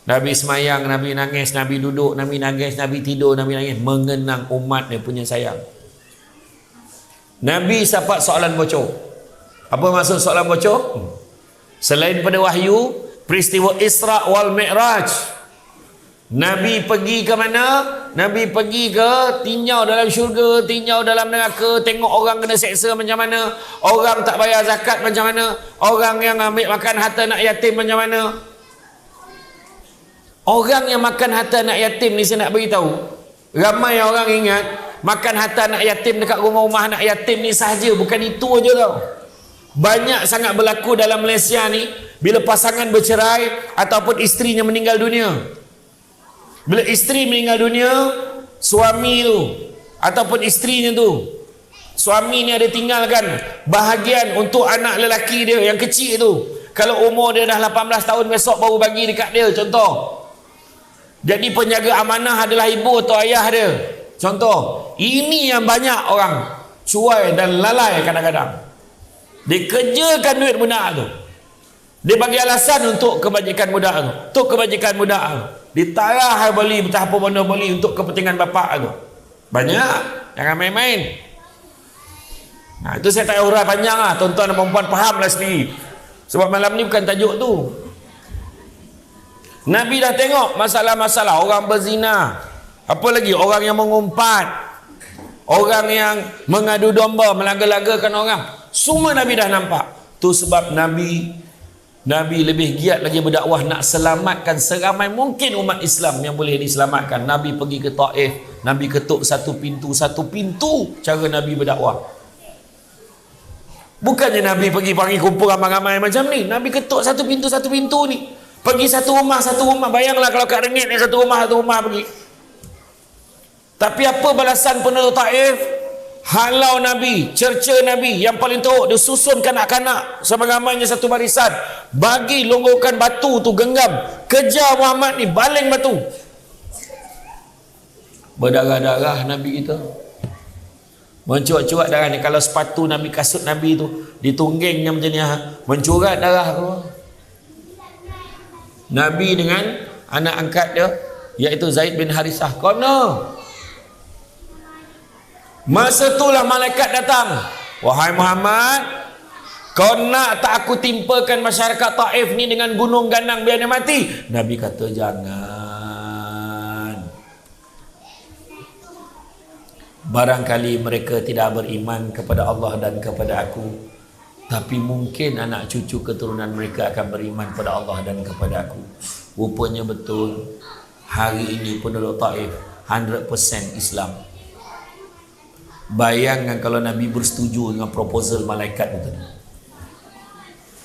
Nabi semayang, Nabi nangis, Nabi duduk, Nabi nangis, Nabi tidur, Nabi nangis, mengenang umat dia punya sayang. Nabi dapat soalan bocor. Apa maksud soalan bocor? Selain pada wahyu, peristiwa Isra wal Mi'raj, Nabi pergi ke mana? Nabi pergi ke tinjau dalam syurga, tinjau dalam neraka, tengok orang kena seksa macam mana, orang tak bayar zakat macam mana, orang yang ambil makan harta anak yatim macam mana. Orang yang makan harta anak yatim ni, saya nak beritahu, ramai orang ingat makan harta anak yatim dekat rumah-rumah anak yatim ni sahaja. Bukan itu aja tau. Banyak sangat berlaku dalam Malaysia ni. Bila pasangan bercerai ataupun isterinya meninggal dunia, bila isteri meninggal dunia, suami tu ataupun isterinya tu, suami ni ada tinggalkan bahagian untuk anak lelaki dia yang kecil tu. Kalau umur dia dah 18 tahun, besok baru bagi dekat dia, contoh. Jadi penjaga amanah adalah ibu atau ayah dia, contoh. Ini yang banyak orang cuai dan lalai kadang-kadang. Dia kerjakan duit budak tu, dia bagi alasan untuk kebajikan budak tu, untuk kebajikan budak tu. Ditarah beli, entah apa benda beli untuk kepentingan bapak tu. Banyak, jangan main-main. Nah, itu saya tak uraikan panjang lah. Tuan-tuan dan perempuan fahamlah sendiri. Sebab malam ni bukan tajuk tu. Nabi dah tengok masalah-masalah orang berzina, apa lagi orang yang mengumpat, orang yang mengadu domba, melaga-lagakan orang. Semua Nabi dah nampak. Tu sebab Nabi lebih giat lagi berdakwah nak selamatkan seramai mungkin umat Islam yang boleh diselamatkan. Nabi pergi ke Taif, Nabi ketuk satu pintu cara Nabi berdakwah. Bukannya Nabi pergi panggil kumpul ramai-ramai macam ni. Nabi ketuk satu pintu ni. Pergi satu rumah. Bayanglah kalau kat Rengit ni satu rumah pergi. Tapi apa balasan penduduk Taif? Halau Nabi, cerca Nabi yang paling teruk, dia susun kanak-kanak sebagaimananya satu barisan, bagi longgokkan batu tu, genggam, kejar Muhammad ni, baling batu. Berdarah-darah Nabi kita, mencuat-cuat darah ni. Kalau sepatu Nabi, kasut Nabi tu ditunggingnya macam ni, mencurat darah tu. Nabi dengan anak angkat dia, iaitu Zaid bin Harisah, kono. Masa itulah malaikat datang. Wahai Muhammad, kau nak tak aku timpakan masyarakat Taif ni dengan gunung ganang biar dia mati? Nabi kata jangan. Barangkali mereka tidak beriman kepada Allah dan kepada aku, tapi mungkin anak cucu keturunan mereka akan beriman kepada Allah dan kepada aku. Rupanya betul, hari ini penduduk Taif 100% Islam. Bayangkan kalau Nabi bersetuju dengan proposal malaikat itu.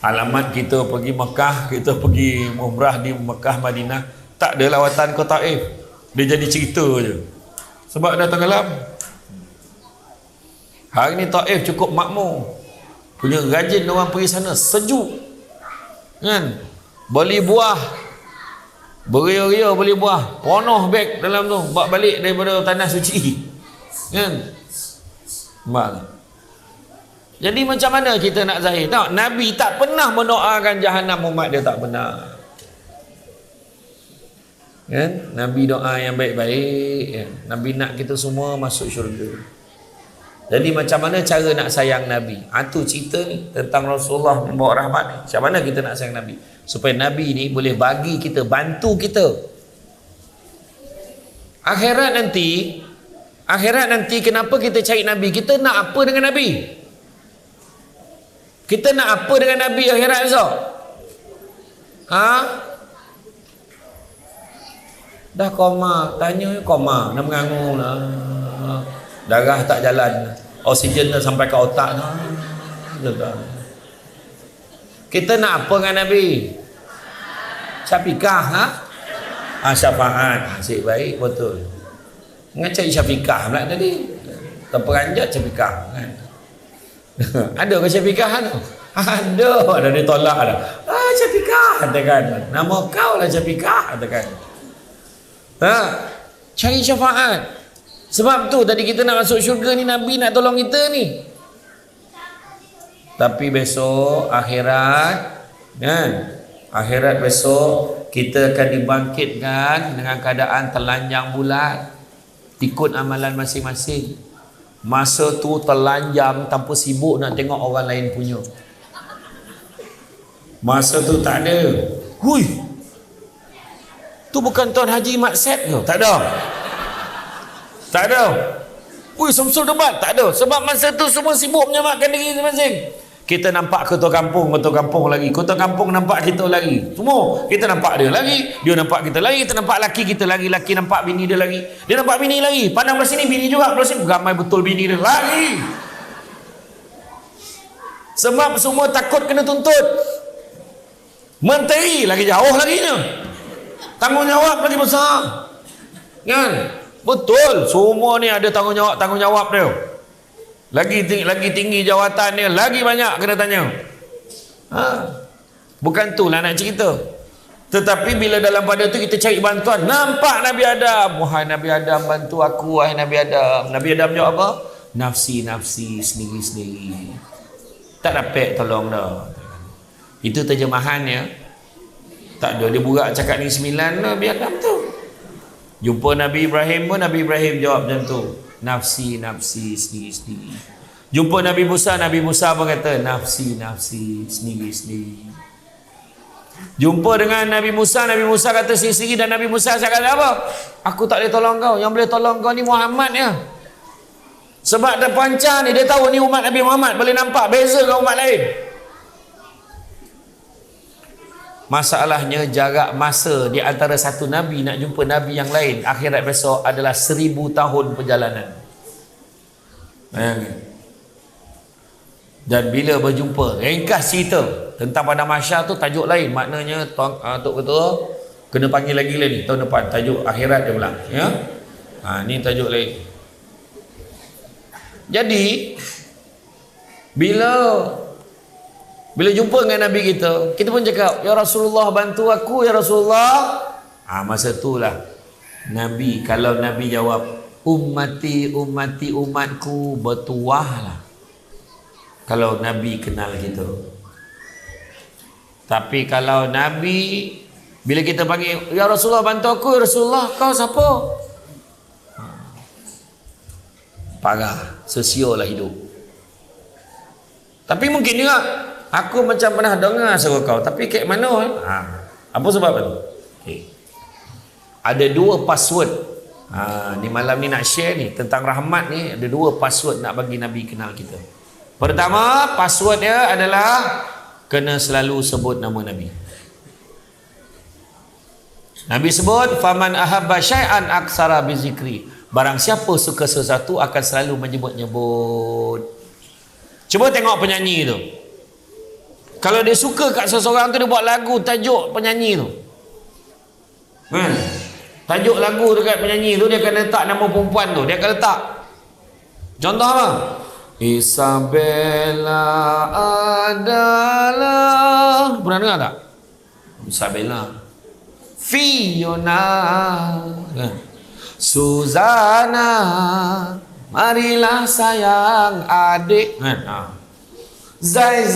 Alamat kita pergi Mekah, kita pergi umrah di Mekah, Madinah, tak ada lawatan ke Taif. Dia jadi cerita je. Sebab dah tenggelam. Hari ni Taif cukup makmur. Punya rajin orang pergi sana, sejuk. Kan? Beli buah. Beria-ria beli buah. Penuh beg dalam tu. Bawa balik daripada tanah suci. Kan? Jadi macam mana kita nak zahir? Tengok, Nabi tak pernah mendoakan jahanam umat dia, tak pernah. Kan? Nabi doa yang baik-baik, kan? Nabi nak kita semua masuk syurga. Jadi macam mana cara nak sayang Nabi? Itu cerita ni tentang Rasulullah membawa rahmat ni. Macam mana kita nak sayang Nabi? Supaya Nabi ni boleh bagi kita, bantu kita. Akhirat nanti kenapa kita cari Nabi? Kita nak apa dengan Nabi? Kita nak apa dengan Nabi akhirat esok? Dah koma, tanya koma, nak mengangung lah. Darah tak jalan, oksigen dah sampai ke otak dah. Kita nak apa dengan Nabi? Syafiqah, ha? Syafaat. Asyik baik, betul. Ngacai syafiqah pula tadi. Terperanjat syafiqah kan. Ada ke syafiqah tu? Ada ditolak dah. Syafiqah katakan. Nama kau lah syafiqah katakan. Cari syafaat. Sebab tu tadi kita nak masuk syurga ni, Nabi nak tolong kita ni. Tapi besok akhirat kan, akhirat besok kita akan dibangkitkan dengan keadaan telanjang bulat, ikut amalan masing-masing. Masa tu telanjang tanpa sibuk nak tengok orang lain punya. Masa tu tak ada. Hui, tu bukan Tuan Haji Mat Set ke? Tak ada. Tak ada. Ui, Samsul debat. Tak ada. Sebab masa tu semua sibuk menyelamatkan diri masing-masing. Kita nampak ketua kampung lagi. Ketua kampung nampak kita lagi. Semua. Kita nampak dia lagi. Dia nampak kita lagi. Kita nampak laki kita lagi. Laki nampak bini dia lagi. Dia nampak bini lagi. Pandang belah sini, bini juga. Belah sini, ramai betul bini dia lagi. Sebab semua takut kena tuntut. Menteri lagi jauh lagi ni. Tanggungjawab lagi besar. Kan? Betul, semua ni ada tanggungjawab dia. Lagi tinggi jawatan dia, lagi banyak kena tanya. Bukan tu lah nak cerita. Tetapi bila dalam pada tu kita cari bantuan, nampak Nabi Adam, wahai Nabi Adam bantu aku, wahai Nabi Adam. Nabi Adam jawab apa? Nafsi sendiri-sendiri. Tak dapat tolong dah. Itu terjemahannya. Tak ada dia burak cakap ni 9 Nabi Adam tu. Jumpa Nabi Ibrahim pun, Nabi Ibrahim jawab macam tu. Nafsi sendiri-sendiri. Jumpa Nabi Musa pun kata nafsi sendiri-sendiri. Jumpa dengan Nabi Musa kata sendiri-sendiri. Dan Nabi Musa cakap apa? Aku tak boleh tolong kau. Yang boleh tolong kau ni Muhammad ya. Sebab dia pancar ni, dia tahu ni umat Nabi Muhammad, boleh nampak beza dengan umat lain. Masalahnya jarak masa di antara satu Nabi nak jumpa Nabi yang lain akhirat besok adalah 1000 tahun perjalanan. Bayangkan. Dan bila berjumpa, ringkas cerita tentang Padang Mahsyar tu tajuk lain. Maknanya Tok Ketua kena panggil lagi ni tahun depan, tajuk akhirat dia pula ya. Ni tajuk lain. Jadi bila jumpa dengan Nabi kita pun cakap, ya Rasulullah bantu aku ya Rasulullah. Masa itulah Nabi, kalau Nabi jawab ummati umatku, bertuahlah kalau Nabi kenal kita. Tapi kalau Nabi, bila kita panggil ya Rasulullah bantu aku, ya Rasulullah kau siapa? Parah, sesiolah hidup. Tapi mungkin juga aku macam pernah dengar suara kau, tapi kat mana? Apa sebab tu? Ada 2 password. Ni malam ni nak share ni tentang rahmat ni, ada 2 password nak bagi Nabi kenal kita. Pertama, password dia adalah kena selalu sebut nama Nabi. Nabi sebut, faman ahabba syai'an aksara bizikri. Barang siapa suka sesuatu akan selalu menyebut-nyebut. Cuba tengok penyanyi tu. Kalau dia suka kat seseorang tu, dia buat lagu tajuk penyanyi tu. Tajuk lagu dekat penyanyi tu, dia akan letak nama perempuan tu. Dia akan letak. Contoh apa? Isabella adalah. Pernah dengar tak? Isabella. Fiona. Suzana. Marilah sayang adik. Zai.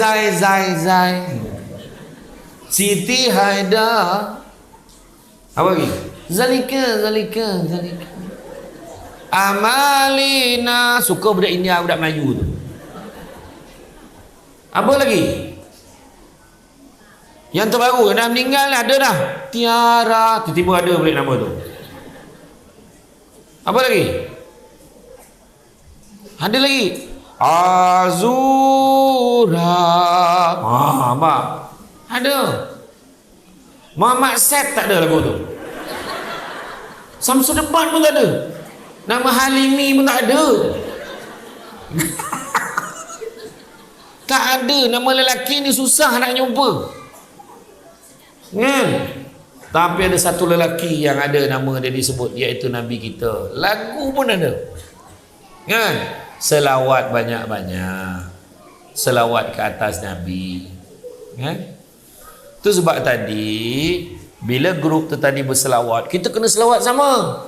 Siti Haida. Apa lagi? Zalika. Amalina. Suka budak India, budak Melayu tu. Apa lagi? Yang terbaru, dah meninggal ada dah. Tiara. Tiba-tiba ada balik nama tu. Apa lagi? Ada lagi. Azura. Apa? Ada. Muhammad Set tak ada lagu tu. Samsudeban pun tak ada. Nama Halimi pun tak ada. Tak ada. Nama lelaki ni susah nak jumpa. Kan? Tapi ada satu lelaki yang ada nama dia disebut, iaitu Nabi kita. Lagu pun ada. Kan? Selawat banyak-banyak. Selawat ke atas Nabi. Kan? Itu sebab tadi bila grup tu tadi berselawat, kita kena selawat sama.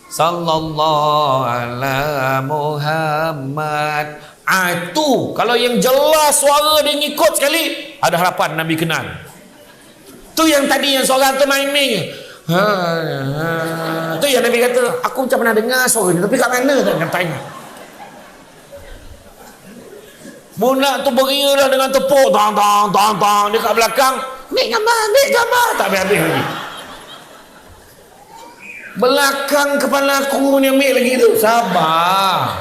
Sallallahu ala Muhammad. Itu kalau yang jelas suara dia ngikut sekali, ada harapan Nabi kenal. Tu yang tadi yang seorang tu main-main. Tu yang Nabi kata, aku macam pernah dengar suara ni, tapi kat mana tak nak tanya. Budak tu beria dah dengan tepuk, tang dekat belakang. Ambil gambar, tak habis-habis lagi. Belakang kepala aku ni ambil lagi tu. Sabar.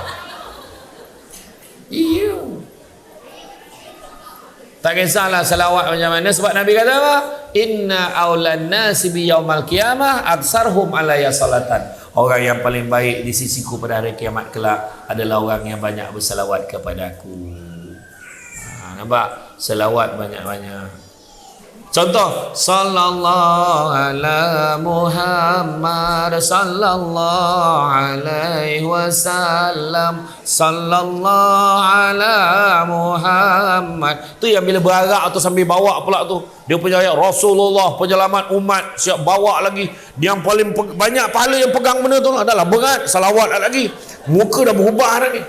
Iya. Tak kisahlah selawat macam mana, sebab Nabi kata apa? Inna aulan nasi bi yaumal qiyamah aksarhum alayya salatan. Orang yang paling baik di sisiku pada hari kiamat kelak adalah orang yang banyak berselawat kepada aku. Nampak? Selawat banyak-banyak. Contoh, sallallahu ala Muhammad, sallallahu alaihi wasallam, sallallahu ala Muhammad. Tu yang bila berarak tu sambil bawa pula tu, dia punya ayat Rasulullah penyelamat umat, siap bawa lagi. Yang paling banyak pahala yang pegang benda tu adalah berat, salawat lagi. Muka dah berubah dah ni.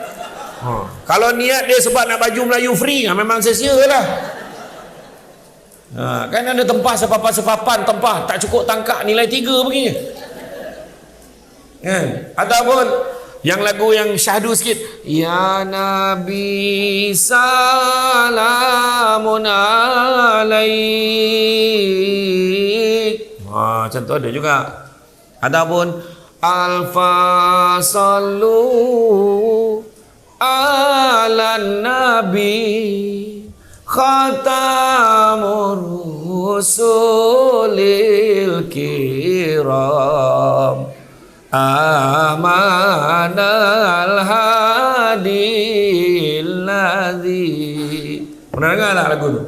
Kalau niat dia sebab nak baju Melayu free, memang sia-sia lah. Kan ada tempah sepapan tempah tak cukup tangkap nilai 3 begini. Kan? Ataupun yang lagu yang syahdu sikit, ya Nabi salamun alaik. Macam tu ada juga. Ataupun alfa sallu ala nabi khatamur rusulil kiram amanal hadil ladzi. Pernah dengar tak lagu tu?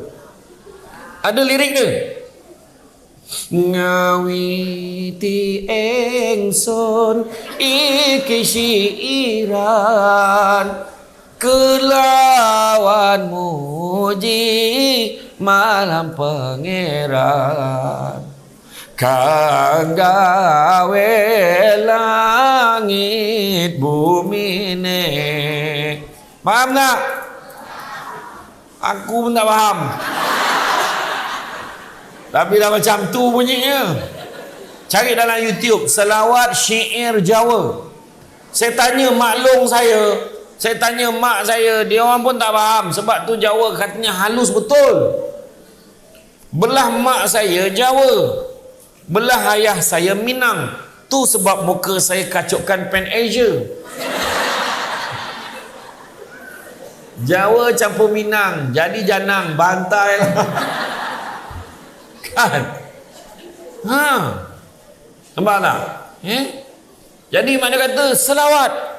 Ada lirik dia. Ngawiti engson iki syiiran kelawan muji malam pangeran kang gawe langit bumi ne. Paham tak? Aku pun tak faham. Tapi dah macam tu bunyinya. Cari dalam YouTube selawat syair Jawa. Saya tanya maklum saya tanya mak saya, dia orang pun tak faham. Sebab tu Jawa katanya halus betul. Belah mak saya Jawa, belah ayah saya Minang. Tu sebab muka saya kacukkan Pan Asia. Jawa campur Minang, jadi janang, bantai lah. Kan? Nampak tak? Jadi mana kata selawat.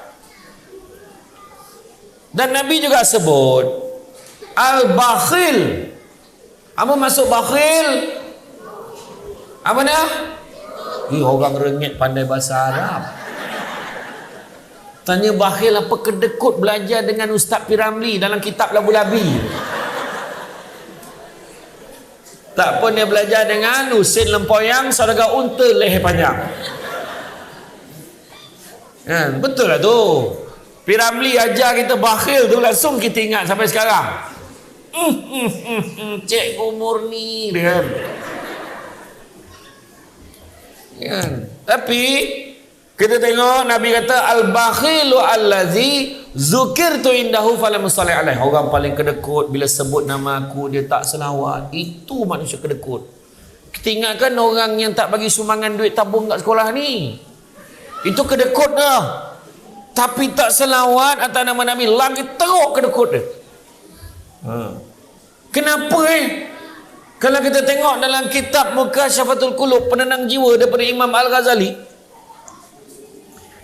Dan Nabi juga sebut al-bakhil. Apa maksud bakhil? Apa dia? Orang rengit pandai bahasa Arab. Tanya bakhil apa kedekut belajar dengan Ustaz Piramli dalam kitab Labu-Labi. Tak pun dia belajar dengan Husin Lempoyang, saudara unta leher panjang. Betul lah tu. Piramli ajar kita bakhil tu, langsung kita ingat sampai sekarang. Cikgu Murni dia kan. Tapi kita tengok Nabi kata al-bakhilu allazi zukirtu indahu falam yusalli alaih. Orang paling kedekut bila sebut nama aku dia tak selawat. Itu manusia kedekut. Kita ingatkan orang yang tak bagi sumbangan duit tabung kat sekolah ni, itu kedekut dah. Tapi tak selawat atas nama Nabi, lagi teruk kedekut dia. Kenapa Kalau kita tengok dalam kitab Mukasyafatul Qulub, penenang jiwa daripada Imam Al-Ghazali,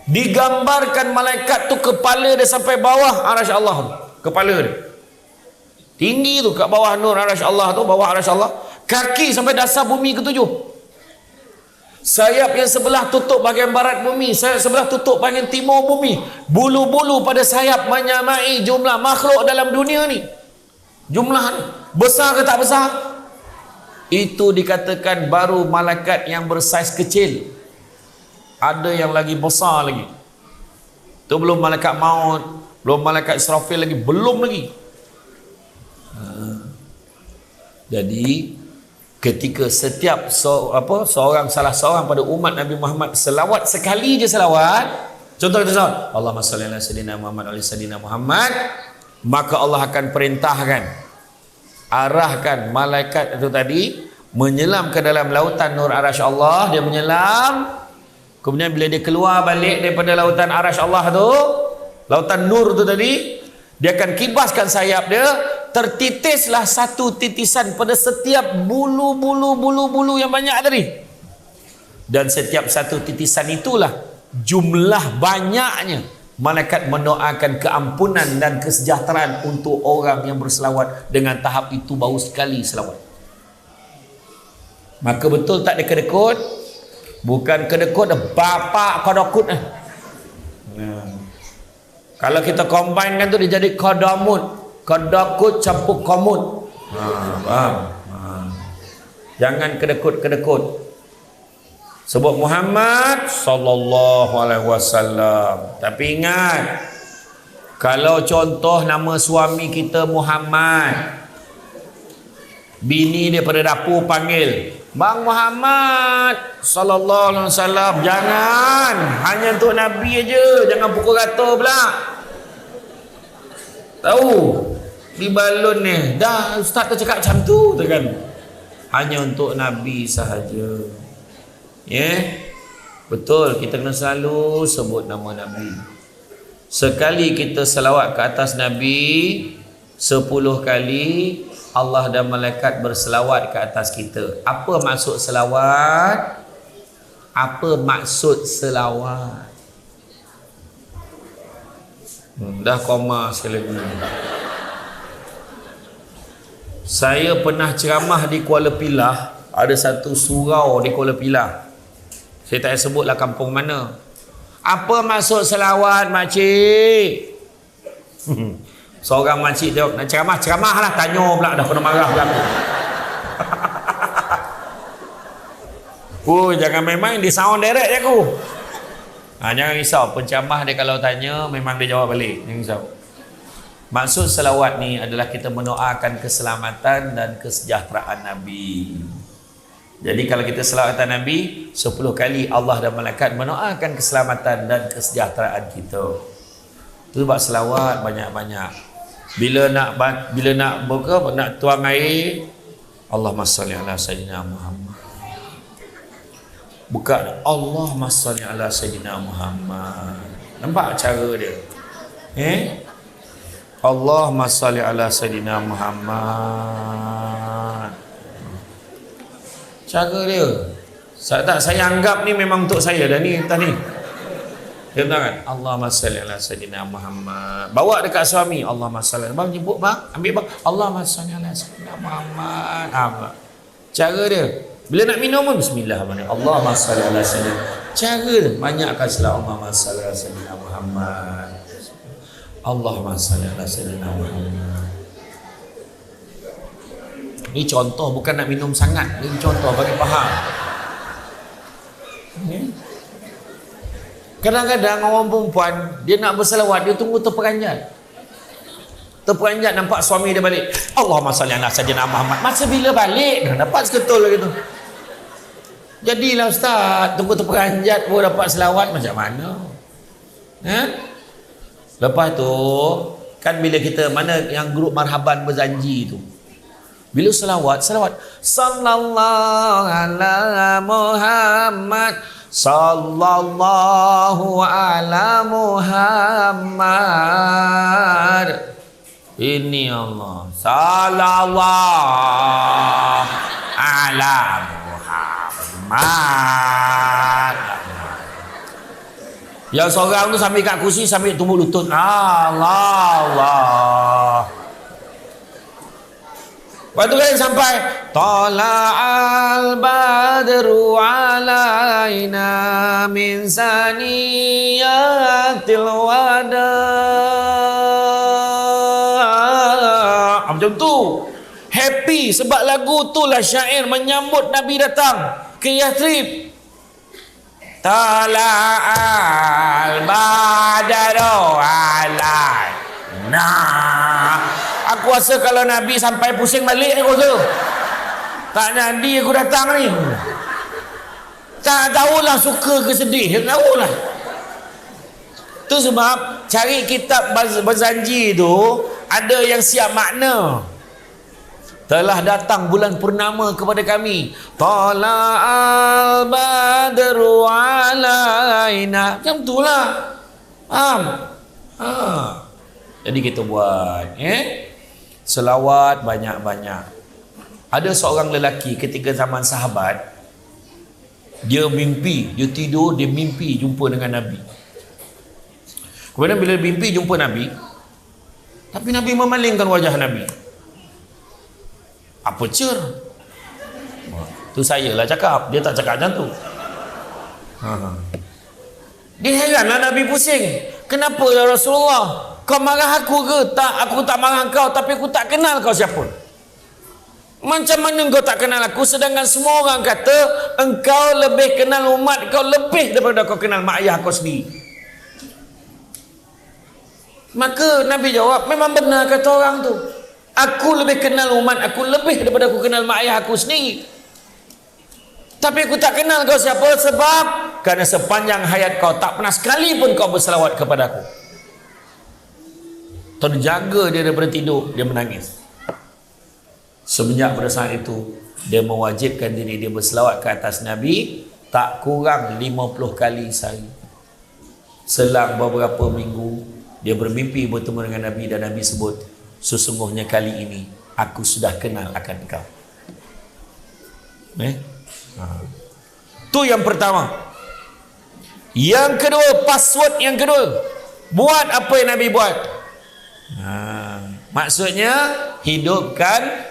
Digambarkan malaikat tu kepala dia sampai bawah arasy Allah. Kepala dia tinggi tu, kat bawah nur arasy Allah tu, bawah arasy Allah. Kaki sampai dasar bumi ketujuh. Sayap yang sebelah tutup bahagian barat bumi, sayap sebelah tutup bahagian timur bumi. Bulu-bulu pada sayap menyamai jumlah makhluk dalam dunia ni. Jumlah ni besar ke tak besar? Itu dikatakan baru malaikat yang bersaiz kecil. Ada yang lagi besar lagi. Tu belum malaikat maut, belum malaikat Israfil lagi, belum lagi. Jadi ketika setiap salah seorang pada umat Nabi Muhammad selawat sekali je selawat, contoh kita selawat Allahumma salli ala sayyidina Muhammad wa ala sayyidina Muhammad, maka Allah akan perintahkan, arahkan malaikat itu tadi menyelam ke dalam lautan nur arasy Allah. Dia menyelam, kemudian bila dia keluar balik daripada lautan arasy Allah tu, lautan nur tu tadi, dia akan kibaskan sayap dia, tertitislah satu titisan pada setiap bulu yang banyak tadi. Dan setiap satu titisan itulah jumlah banyaknya malaikat mendoakan keampunan dan kesejahteraan untuk orang yang berselawat. Dengan tahap itu baru sekali selawat. Maka betul tak dekut-dekut? Bukan kedekut, bapak kodokut. Kalau kita combine kan tu dia jadi kodamut. Kodokut campur komut. Faham? Jangan kedekut-kedekut. Sebut Muhammad sallallahu alaihi wasallam. Tapi ingat, kalau contoh nama suami kita Muhammad, bini dia pada dapur panggil Bang Muhammad sallallahu alaihi wasallam, jangan, hanya untuk Nabi aja, jangan pukul rata pula. Tahu di balon ni dah ustaz tu cakap macam tu kan, hanya untuk Nabi sahaja. Betul, kita kena selalu sebut nama Nabi. Sekali kita selawat ke atas Nabi, 10 kali Allah dan malaikat berselawat ke atas kita. Apa maksud selawat? Apa maksud selawat? Dah koma sekali lagi. Saya pernah ceramah di Kuala Pilah. Ada satu surau di Kuala Pilah. Saya tak sebutlah kampung mana. Apa maksud selawat, makcik? Seorang makcik tengok nak ceramah lah, tanya pula, dah kena marah pula. Jangan main-main, dia sound direct je aku. Jangan risau, penceramah dia kalau tanya memang dia jawab balik. Jangan risau. Maksud selawat ni adalah kita mendoakan keselamatan dan kesejahteraan Nabi. Jadi kalau kita selawatan Nabi 10 kali, Allah dan malaikat mendoakan keselamatan dan kesejahteraan kita. Tu buat selawat banyak-banyak. Bila nak buka, nak tuang air, Allahumma salli ala sayyidina Muhammad. Buka, Allahumma salli ala sayyidina Muhammad. Nampak cara dia? Allahumma salli ala sayyidina Muhammad. Cara dia. Saya anggap ni memang untuk saya dah ni tadi. Dia kan, Allahumma salli ala sayyidina Muhammad. Bawa dekat suami, Allahumma salli. Bang jemput bang, ambil bang, Allahumma salli ala sayyidina Muhammad. Cara dia. Bila nak minum pun bismillahirrahmanirrahim, Allahumma salli ala sayyidina. Cara dia, banyakkan selawat, Allahumma salli ala sayyidina Muhammad. Allahumma salli ala sayyidina Muhammad. Ini contoh, bukan nak minum sangat. Ini contoh bagi faham. Kadang-kadang orang perempuan dia nak berselawat, dia tunggu terperanjat. Terperanjat nampak suami dia balik, Allahumma salli ala sayyidina Muhammad. Masa bila balik dah dapat seketul gitu. Jadilah ustaz, tunggu terperanjat pun dapat selawat, macam mana? Lepas tu kan bila kita mana yang grup marhaban berjanji tu, bila selawat sallallahu ala Muhammad, sallallahu ala Muhammad. Ini Allah, sallallahu ala Muhammad. Yang seorang tu sambil kat kursi sambil tumbuk lutut. Allah. Lepas tu kan sampai Tala'al badru alaina min saniyatil wada. Macam tu. Happy sebab lagu tu lah syair menyambut Nabi datang ke Yathrib. Tala'al badru alaina. Aku rasa kalau Nabi sampai pusing balik aku rasa tak jadi aku datang ni. Tak tahulah suka ke sedih, tak tahulah. Tu sebab cari kitab Bazanji tu ada yang siap makna. Telah datang bulan purnama kepada kami. Tala'al badru alaina. Macam itulah. Faham? Jadi kita buat selawat banyak-banyak. Ada seorang lelaki ketika zaman sahabat, dia mimpi, dia tidur, dia mimpi jumpa dengan Nabi. Kemudian bila mimpi jumpa Nabi, tapi Nabi memalingkan wajah Nabi. Apa cer? Tu saya lah cakap, dia tak cakap macam tu. Dia heranlah Nabi pusing. Kenapa ya Rasulullah? Kau marah aku ke? Tak, aku tak marah kau, tapi aku tak kenal kau siapa. Macam mana kau tak kenal aku, sedangkan semua orang kata engkau lebih kenal umat kau lebih daripada kau kenal mak ayah kau sendiri. Maka Nabi jawab, memang benar kata orang tu. Aku lebih kenal umat aku lebih daripada aku kenal mak ayah aku sendiri. Tapi aku tak kenal kau siapa, sebab kerana sepanjang hayat kau tak pernah sekali pun kau berselawat kepada aku. Terjaga dia daripada tidur, dia menangis. Semenjak pada saat itu, dia mewajibkan diri dia berselawat ke atas Nabi tak kurang 50 kali sehari. Selang beberapa minggu, dia bermimpi bertemu dengan Nabi dan Nabi sebut, sesungguhnya kali ini aku sudah kenal akan engkau. Tu yang pertama. Yang kedua, password yang kedua, buat apa yang Nabi buat. Maksudnya hidupkan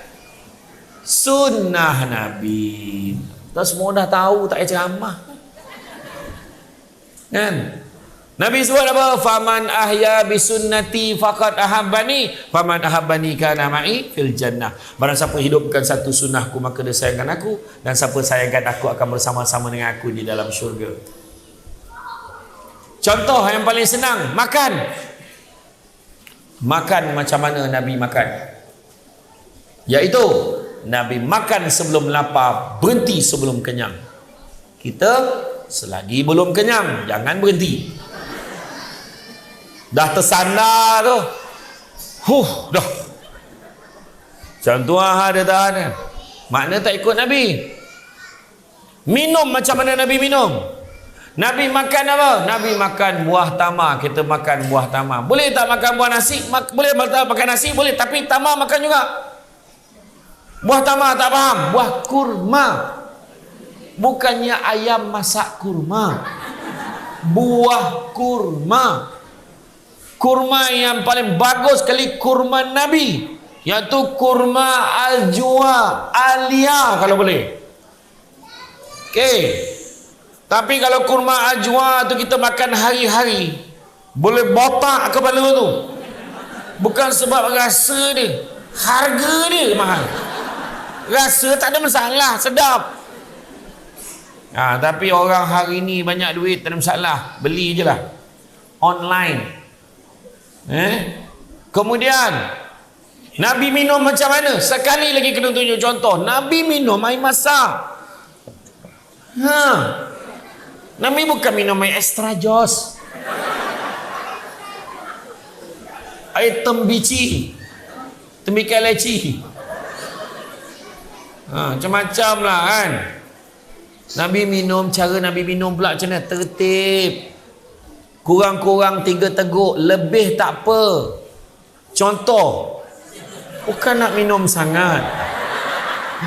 sunnah Nabi. Kita semua dah tahu, tak payah ceramah kan. Nabi sebut apa? Faman ahya bisunnati faqad ahabbani, faman ahabbani kana ma'i fil jannah. Barang siapa hidupkan satu sunnahku maka dia sayangkan aku, dan siapa sayangkan aku akan bersama-sama dengan aku di dalam syurga. Contoh yang paling senang, makan. Makan macam mana Nabi makan? Iaitu Nabi makan sebelum lapar, berhenti sebelum kenyang. Kita selagi belum kenyang jangan berhenti. Dah tersandar tu, dah macam tu dia tahan. Makna tak ikut Nabi. Minum macam mana Nabi minum? Nabi makan apa? Nabi makan buah tamar. Kita makan buah tamar. Boleh tak makan buah nasi? Boleh makan nasi? Boleh. Tapi tamar makan juga. Buah tamar tak faham? Buah kurma. Bukannya ayam masak kurma. Buah kurma. Kurma yang paling bagus sekali kurma Nabi, iaitu kurma al-jua alia kalau boleh. Okey. Tapi kalau kurma ajwa tu kita makan hari-hari, boleh botak kepala tu. Bukan sebab rasa dia, harga dia mahal. Rasa tak ada masalah, sedap. Tapi orang hari ni banyak duit, tak ada masalah, beli je lah online. Kemudian Nabi minum macam mana? Sekali lagi kena tunjuk contoh. Nabi minum air masak. Nabi bukan minum air extra jos, air tembici, tembikai leci, macam-macam lah kan. Nabi minum, cara Nabi minum pula macam mana? Tertib. Kurang-kurang 3 teguk, lebih tak apa. Contoh, bukan nak minum sangat,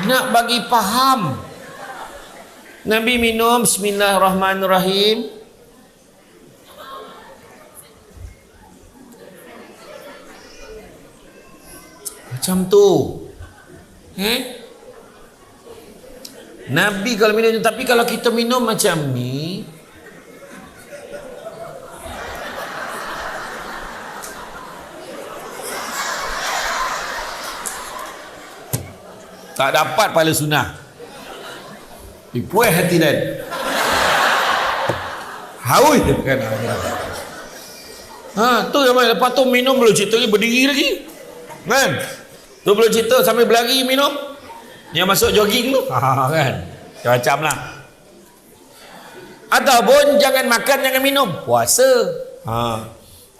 nak bagi faham. Nabi minum bismillahirrahmanirrahim, Macam tu. Nabi kalau minum, tapi kalau kita minum macam ni, tak dapat pahala sunnah. Dipuai hati dan haus kan. Tu yang mana lepas tu minum belum cerita lagi berdiri lagi. Kan? Tu belum cerita sambil berlari minum. Yang masuk jogging tu. Kan? Macam lah. Ataupun jangan makan, jangan minum. Puasa.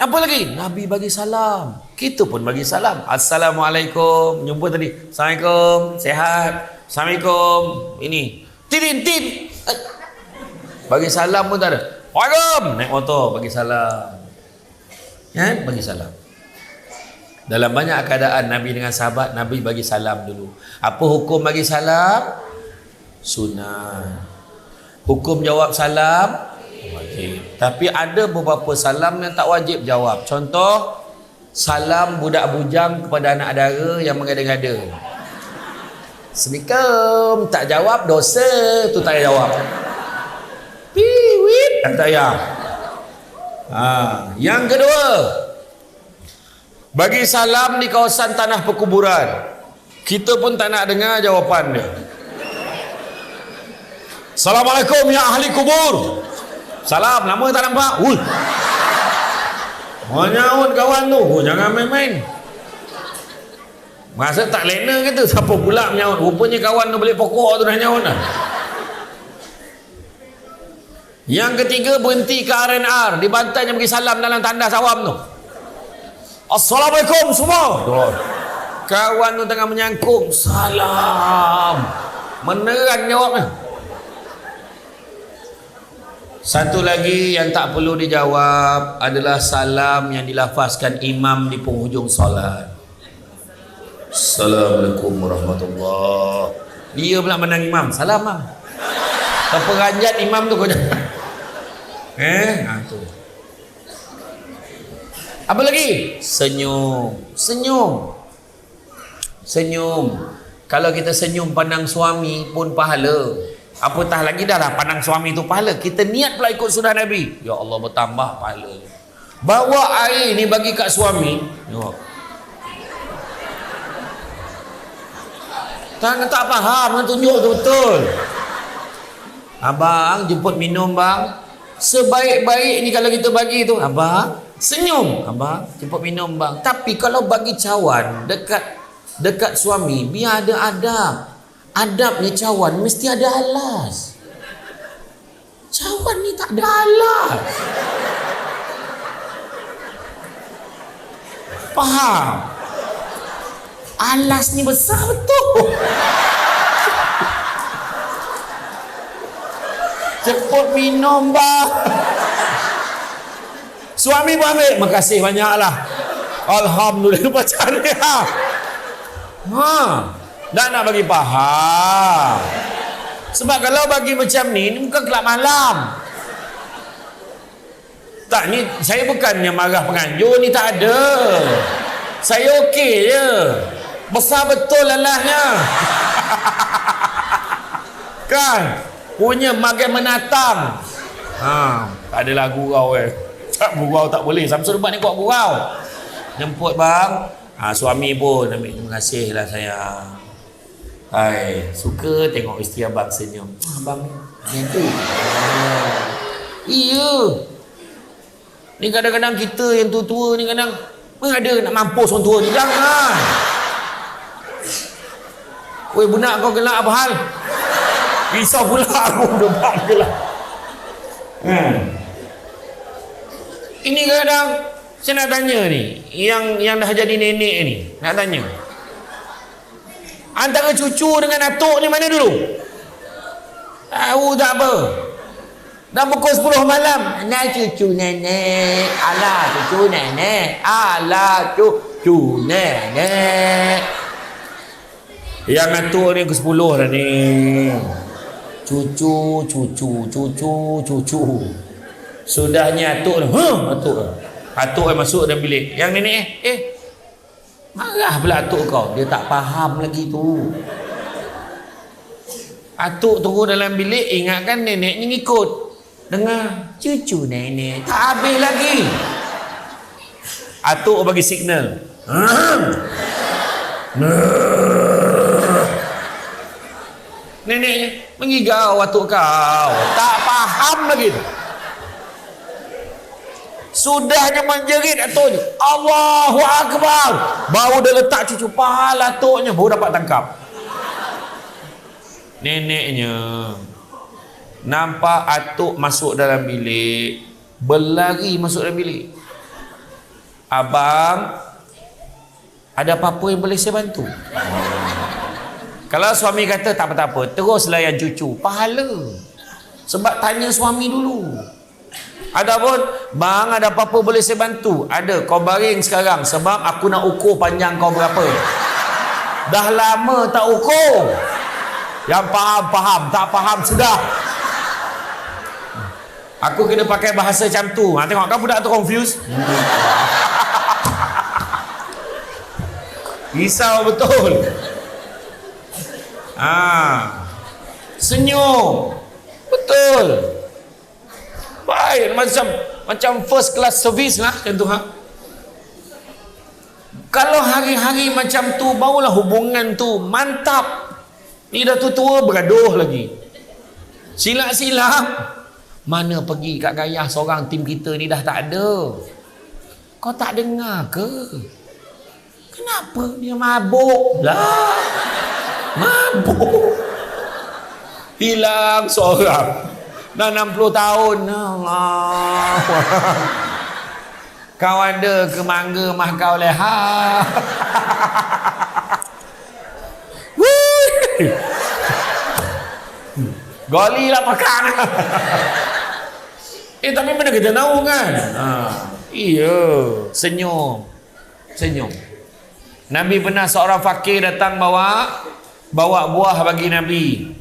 Apa lagi? Nabi bagi salam. Kita pun bagi salam. Assalamualaikum. Jumpa tadi. Assalamualaikum. Sehat. Assalamualaikum. Ini. Tin. Bagi salam pun tak ada. Waalaikum. Naik motor bagi salam. Bagi salam. Dalam banyak keadaan Nabi dengan sahabat, Nabi bagi salam dulu. Apa hukum bagi salam? Sunnah. Hukum jawab salam? Wajib. Tapi ada beberapa salam yang tak wajib jawab. Contoh, salam budak bujang kepada anak dara yang mengada-ngada. Assalamualaikum. Tak jawab, dosa. Tu tak payah jawab. Piwit. Tak payah. Yang kedua, bagi salam di kawasan tanah perkuburan. Kita pun tak nak dengar jawapan dia. Assalamualaikum ya ahli kubur. Salam, nama tak nampak. Nyaut kawan tu. Jangan main-main. Masa tak lena ke tu? Siapa pula menyaut? Rupanya kawan tu beli pokok tu dah nyaut dah. Yang ketiga, berhenti ke R&R. Di bantai yang bagi salam dalam tandas awam tu. Assalamualaikum semua. Kawan tu tengah menyangkung. Salam. Meneran jawabnya. Satu lagi yang tak perlu dijawab adalah salam yang dilafazkan imam di penghujung solat. Assalamualaikum warahmatullahi. Dia pula menang imam. Salam mam. Terperanjat imam tu kau jangan. Tu. Apa lagi? Senyum. Kalau kita senyum pandang suami pun pahala. Apatah lagi dah lah pandang suami tu pahala. Kita niat pula ikut sunnah Nabi. Ya Allah, bertambah pahala. Bawa air ni bagi kat suami. Tak faham, tunjuk tu betul. Abang jemput minum bang. Sebaik-baik ni kalau kita bagi tu, abang senyum, abang jemput minum bang. Tapi kalau bagi cawan dekat suami, biar ada adab. Adabnya cawan mesti ada alas. Cawan ni tak ada alas. Faham? Alas ni besar betul. Ceput minum bang. Suami pun ambil. Makasih banyaklah. Alhamdulillah macam ni. Dah nak bagi faham. Sebab kalau bagi macam ni bukan kelab malam. Tak, ni saya bukannya marah penganjur ni, tak ada. Saya okey je. Besar betul lalahnya. Kan? Punya makin menatang. Tak adalah gurau tak gurau tak boleh. Samsul Debat ni kuat gurau. Jemput bang. Suami pun ambil. Terima kasih lah sayang. Suka tengok isteri abang senyum. Abang ni tu. Iya. Ni kadang-kadang kita yang tua-tua ni kadang ada nak mampus orang tua ni. Jangan. Weh bunak kau gelak apa hal? Risau pula aku debat gelak. Ini kadang saya nak tanya ni, yang dah jadi nenek ni, nak tanya. Antara cucu dengan atuk ni mana dulu? Tahu tak apa? Dah pukul 10 malam. Alah cucu nenek. Alah cucu nenek. Alah cucu nenek. Yang atuk ni ke 10 dah ni. Cucu. Sudahnya atuk tu. Atuk yang masuk dalam bilik. Yang nenek Marah pula atuk kau. Dia tak faham lagi tu. Atuk tunggu dalam bilik, ingatkan neneknya ngikut. Dengar, cucu nenek. Tak habis lagi. Atuk bagi signal. Neneknya mengigau atuk kau. Tak faham lagi. Sudahnya menjerit atuknya, Allahu Akbar. Baru dia letak cucu pahala atuknya, baru dapat tangkap. Neneknya nampak atuk masuk dalam bilik, berlari masuk dalam bilik. Abang, ada apa-apa yang boleh saya bantu? Kalau suami kata tak apa-apa, terus layan cucu, pahala. Sebab tanya suami dulu. Adapun, bang ada apa-apa boleh saya bantu? Ada, kau baring sekarang sebab aku nak ukur panjang kau berapa. Dah lama tak ukur. Yang faham, tak faham sudah. Aku kena pakai bahasa macam tu. Tengok kan budak tu confused. Risau betul. Senyum. Betul. Baik, macam first class service lah macam tu. Kalau hari-hari macam tu, barulah hubungan tu mantap. Ni dah tua-tua bergaduh lagi. Silap-silap. Mana pergi kat gayah seorang tim kita ni dah tak ada. Kau tak dengar ke? Kenapa dia mabuk lah? Mabuk. Hilang seorang. Dah 60 tahun. Allah. Kau ada ke mangga mah kau leha. Goli lah pakan. Tapi mana kita tahu kan? Iya, senyum. Nabi pernah seorang fakir datang bawa buah bagi Nabi.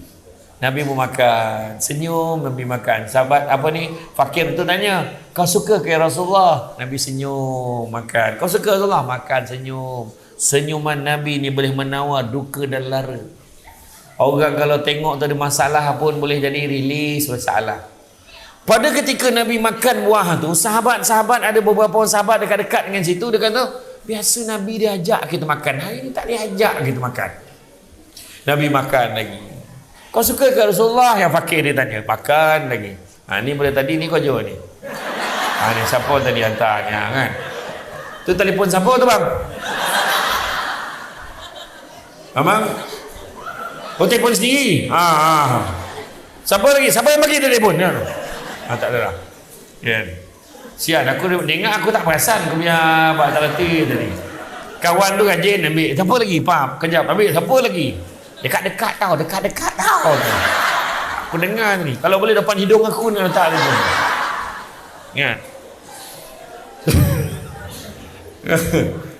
Nabi pun makan, senyum, Nabi makan. Sahabat apa ni, fakir tu tanya, kau suka ke Rasulullah? Nabi senyum, makan. Kau suka Rasulullah? Makan, senyum. Senyuman Nabi ni boleh menawar duka dan lara. Orang kalau tengok tu ada masalah pun boleh jadi rilis masalah. Pada ketika Nabi makan buah tu, sahabat-sahabat, ada beberapa orang sahabat dekat-dekat dengan situ, dia kata, biasa Nabi dia ajak kita makan, hari ni tak dia ajak kita makan. Nabi makan lagi. Kau suka ke Rasulullah? Yang fakir dia tanya. Makan lagi. Ni boleh tadi ni kau jawab ni. Ni siapa tadi hantarnya kan? Tu telefon siapa tu bang? Abang? Oh telefon sendiri? Siapa lagi? Siapa yang bagi telefon? Tak ada lah. Sian, aku dengar aku tak perasan aku punya Pak Talati tadi. Kawan tu rajin ambil. Siapa lagi? Pak, kejap ambil. Siapa lagi? Dekat-dekat tau. Aku dengar ni. Kalau boleh depan hidung aku ni letak tu. Ingat.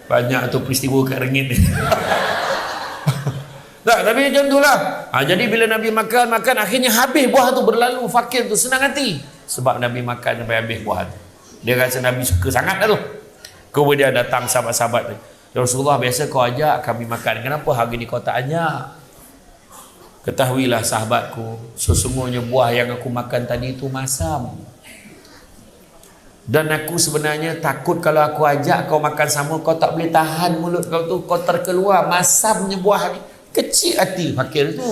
Banyak tu peristiwa kat Rengit ni. Tak, tapi macam tu lah. Jadi bila Nabi makan, akhirnya habis buah tu, berlalu. Fakir tu senang hati. Sebab Nabi makan sampai habis buah tu. Dia rasa Nabi suka sangat lah tu. Kemudian datang sahabat-sahabat tu. Ya Rasulullah, biasa kau ajak kami makan. Kenapa hari ni kau tak ajak? Ketahuilah sahabatku, sesungguhnya buah yang aku makan tadi itu masam. Dan aku sebenarnya takut kalau aku ajak kau makan sama, kau tak boleh tahan mulut kau tu, kau terkeluar masamnya buah ni. Kecil hati fakir tu.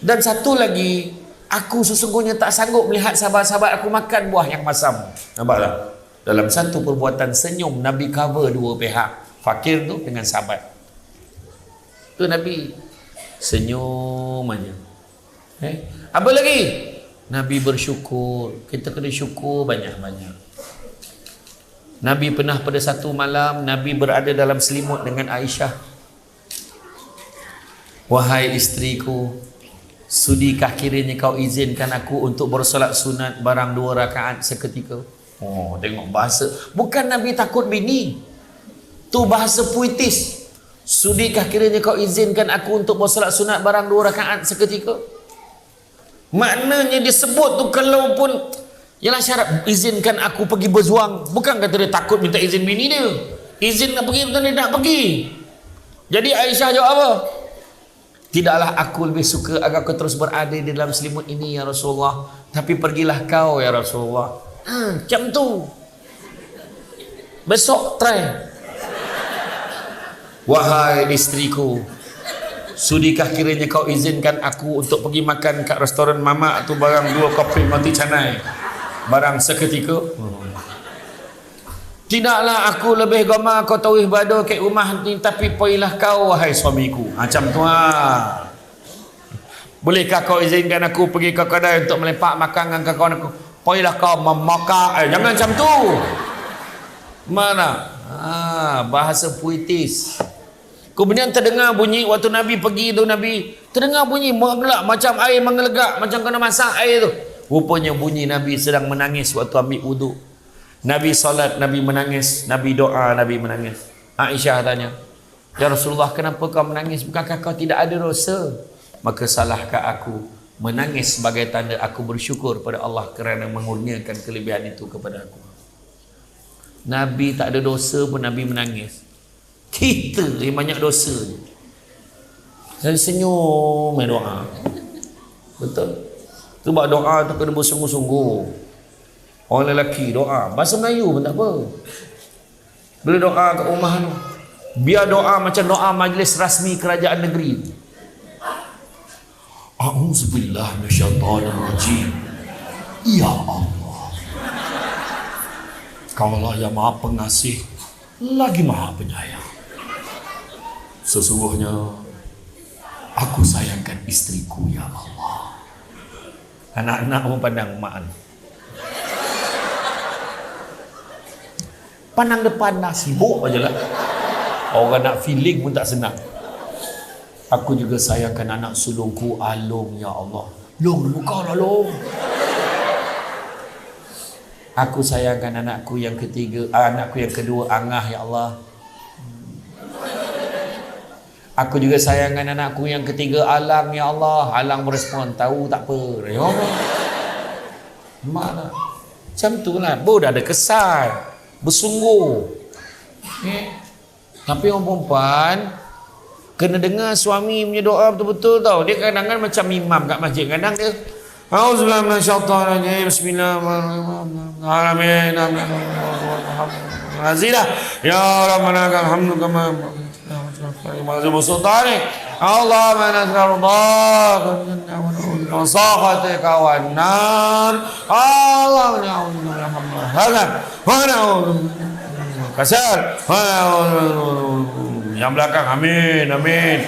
Dan satu lagi, aku sesungguhnya tak sanggup melihat sahabat-sahabat aku makan buah yang masam. Nampak tak? Dalam satu perbuatan senyum, Nabi cover dua pihak, fakir tu dengan sahabat. Tu Nabi senyum aja. Apa lagi? Nabi bersyukur. Kita kena syukur banyak-banyak. Nabi pernah pada satu malam, Nabi berada dalam selimut dengan Aisyah. Wahai isteriku, sudikah kiranya kau izinkan aku untuk bersolat sunat barang 2 rakaat seketika? Tengok bahasa. Bukan Nabi takut bini. Tu bahasa puitis. Sudikah kiranya kau izinkan aku untuk bersolat sunat barang 2 rakaat seketika? Maknanya disebut tu kalau pun ialah syarat izinkan aku pergi berjuang. Bukan kata dia takut minta izin bini dia. Izin nak pergi atau tidak pergi? Jadi Aisyah jawab apa? Tidaklah aku lebih suka agar kau terus berada di dalam selimut ini ya Rasulullah, tapi pergilah kau ya Rasulullah. Macam tu. Besok try. Wahai istriku, sudikah kiranya kau izinkan aku untuk pergi makan kat restoran Mama atau barang 2 kopi mati canai barang seketika? Tidaklah aku lebih gemar kau tauih bado ke rumah ni, tapi poilah kau wahai suamiku. Macam tu lah. Bolehkah kau izinkan aku pergi ke kedai untuk melepak makan dengan kawan aku? Poilah kau memakai. Jangan macam tu. Mana? Bahasa puitis. Kemudian terdengar bunyi waktu Nabi pergi tu, Nabi terdengar bunyi mengelegak macam air mengelegak, macam kena masak air tu. Rupanya bunyi Nabi sedang menangis waktu ambil wuduk. Nabi solat, Nabi menangis, Nabi doa, Nabi menangis. Aisyah tanya, ya Rasulullah, kenapa kau menangis? Bukankah kau tidak ada dosa? Maka salahkah aku menangis sebagai tanda aku bersyukur pada Allah kerana mengurniakan kelebihan itu kepada aku? Nabi tak ada dosa pun Nabi menangis. Kita yang banyak dosa. Saya senyum doa. Betul. Sebab doa tu kena bersungguh-sungguh. Orang lelaki doa bahasa Melayu pun tak apa. Bila doa kat rumah tu, biar doa macam doa majlis rasmi kerajaan negeri. A'udzubillah minasyaitanirrajim. Ya Allah, Kaulah yang Maha Pengasih lagi Maha Penyayang. Sesungguhnya aku sayangkan istriku ya Allah. Anak-anak pun pandang mak ni. Pandang depan dah sibuk aja lah. Orang nak feeling pun tak senang. Aku juga sayangkan anak sulungku Alung ya Allah. Long, buka lah Long. Aku sayangkan anakku yang ketiga, anakku yang kedua Angah ya Allah. Aku juga sayangkan anakku yang ketiga Alang ya Allah. Alang berespon, tahu tak apa. Ya Allah. Mana? Macam tu lah. Dah ada kesan. Bersungguh. Tapi orang perempuan kena dengar suami punya doa betul-betul tau. Dia kadang-kadang macam imam kat masjid. Kadang dia Auzubillahi minasyaitonirrajim. Bismillahirrahmanirrahim. Amin. Azilah. Ya Rabbana lakal hamdu kama Allah manaskarullah wa saqatika wan nar. Allah kasar. Yang belakang amin amin.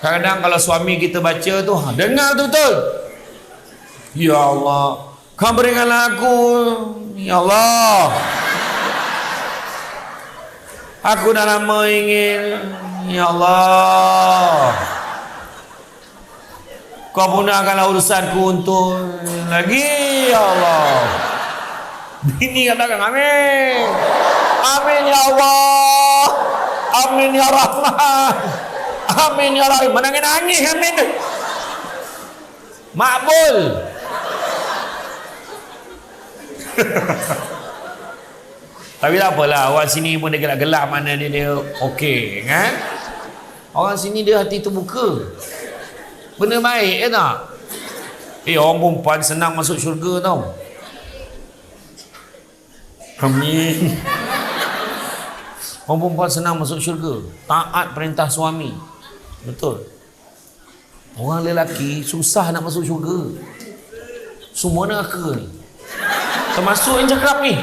Kadang kalau suami kita baca tu dengar tu betul. Ya Allah, kau berikanlah aku ya Allah. Aku dah lama ingin ya Allah. Kau punahkanlah urusanku untuk lagi ya Allah. Bini kat belakang amin. Amin ya Allah. Amin ya Rahman. Amin ya Rahim. Menangis-nangis amin. Makbul. Tapi tak apalah, orang sini pun dia gelak-gelak mana dia okey kan. Orang sini dia hati terbuka. Benda baik ya tak? Orang perempuan senang masuk syurga tau. Amin. Orang perempuan senang masuk syurga. Taat perintah suami. Betul. Orang lelaki susah nak masuk syurga. Semua neraka ni. Termasuk yang cakap ni.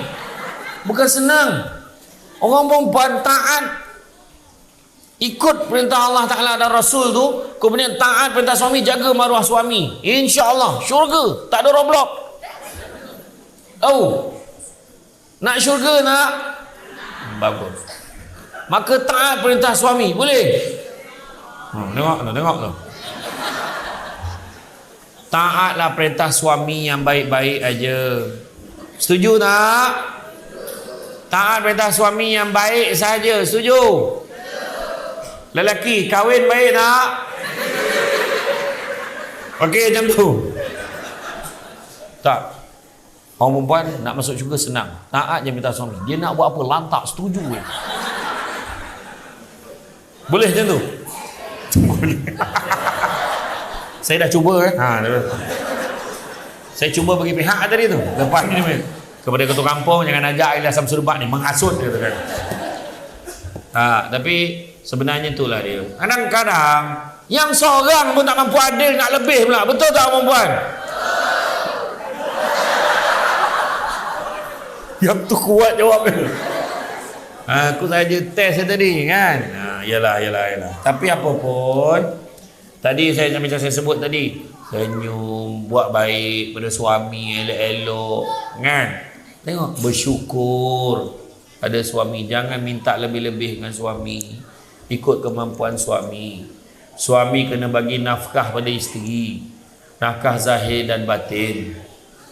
Bukan senang. Orang perempuan taat ikut perintah Allah Ta'ala dan Rasul tu, kemudian taat perintah suami, jaga maruah suami, insya-Allah syurga, tak ada roblok. Nak syurga nak? Bagus. Maka taat perintah suami, boleh? Tengok tu. Taatlah perintah suami yang baik-baik aja. Setuju tak? Taat perintah suami yang baik saja. Setuju? Lelaki kahwin baik tak? Okey macam tu. Tak. Orang perempuan nak masuk syurga senang. Taat je minta suami. Dia nak buat apa lantak setuju. Boleh macam tu? Boleh. Saya dah cuba saya cuba bagi pihak tadi tu. Lepas ni kepada ketua kampung, jangan ajak Ilyas Samsul Bak ni, menghasut dia tu kan. Tapi sebenarnya itulah dia. Kadang-kadang yang seorang pun tak mampu adil, nak lebih pula. Betul tak perempuan? Yang tu kuat jawab dia. Aku saja test tadi kan. Yalah. Tapi apa pun, tadi macam saya sebut tadi, senyum, buat baik pada suami, elok-elok kan. Tengok, bersyukur pada suami, jangan minta lebih-lebih dengan suami, ikut kemampuan suami. Suami kena bagi nafkah pada isteri, nafkah zahir dan batin.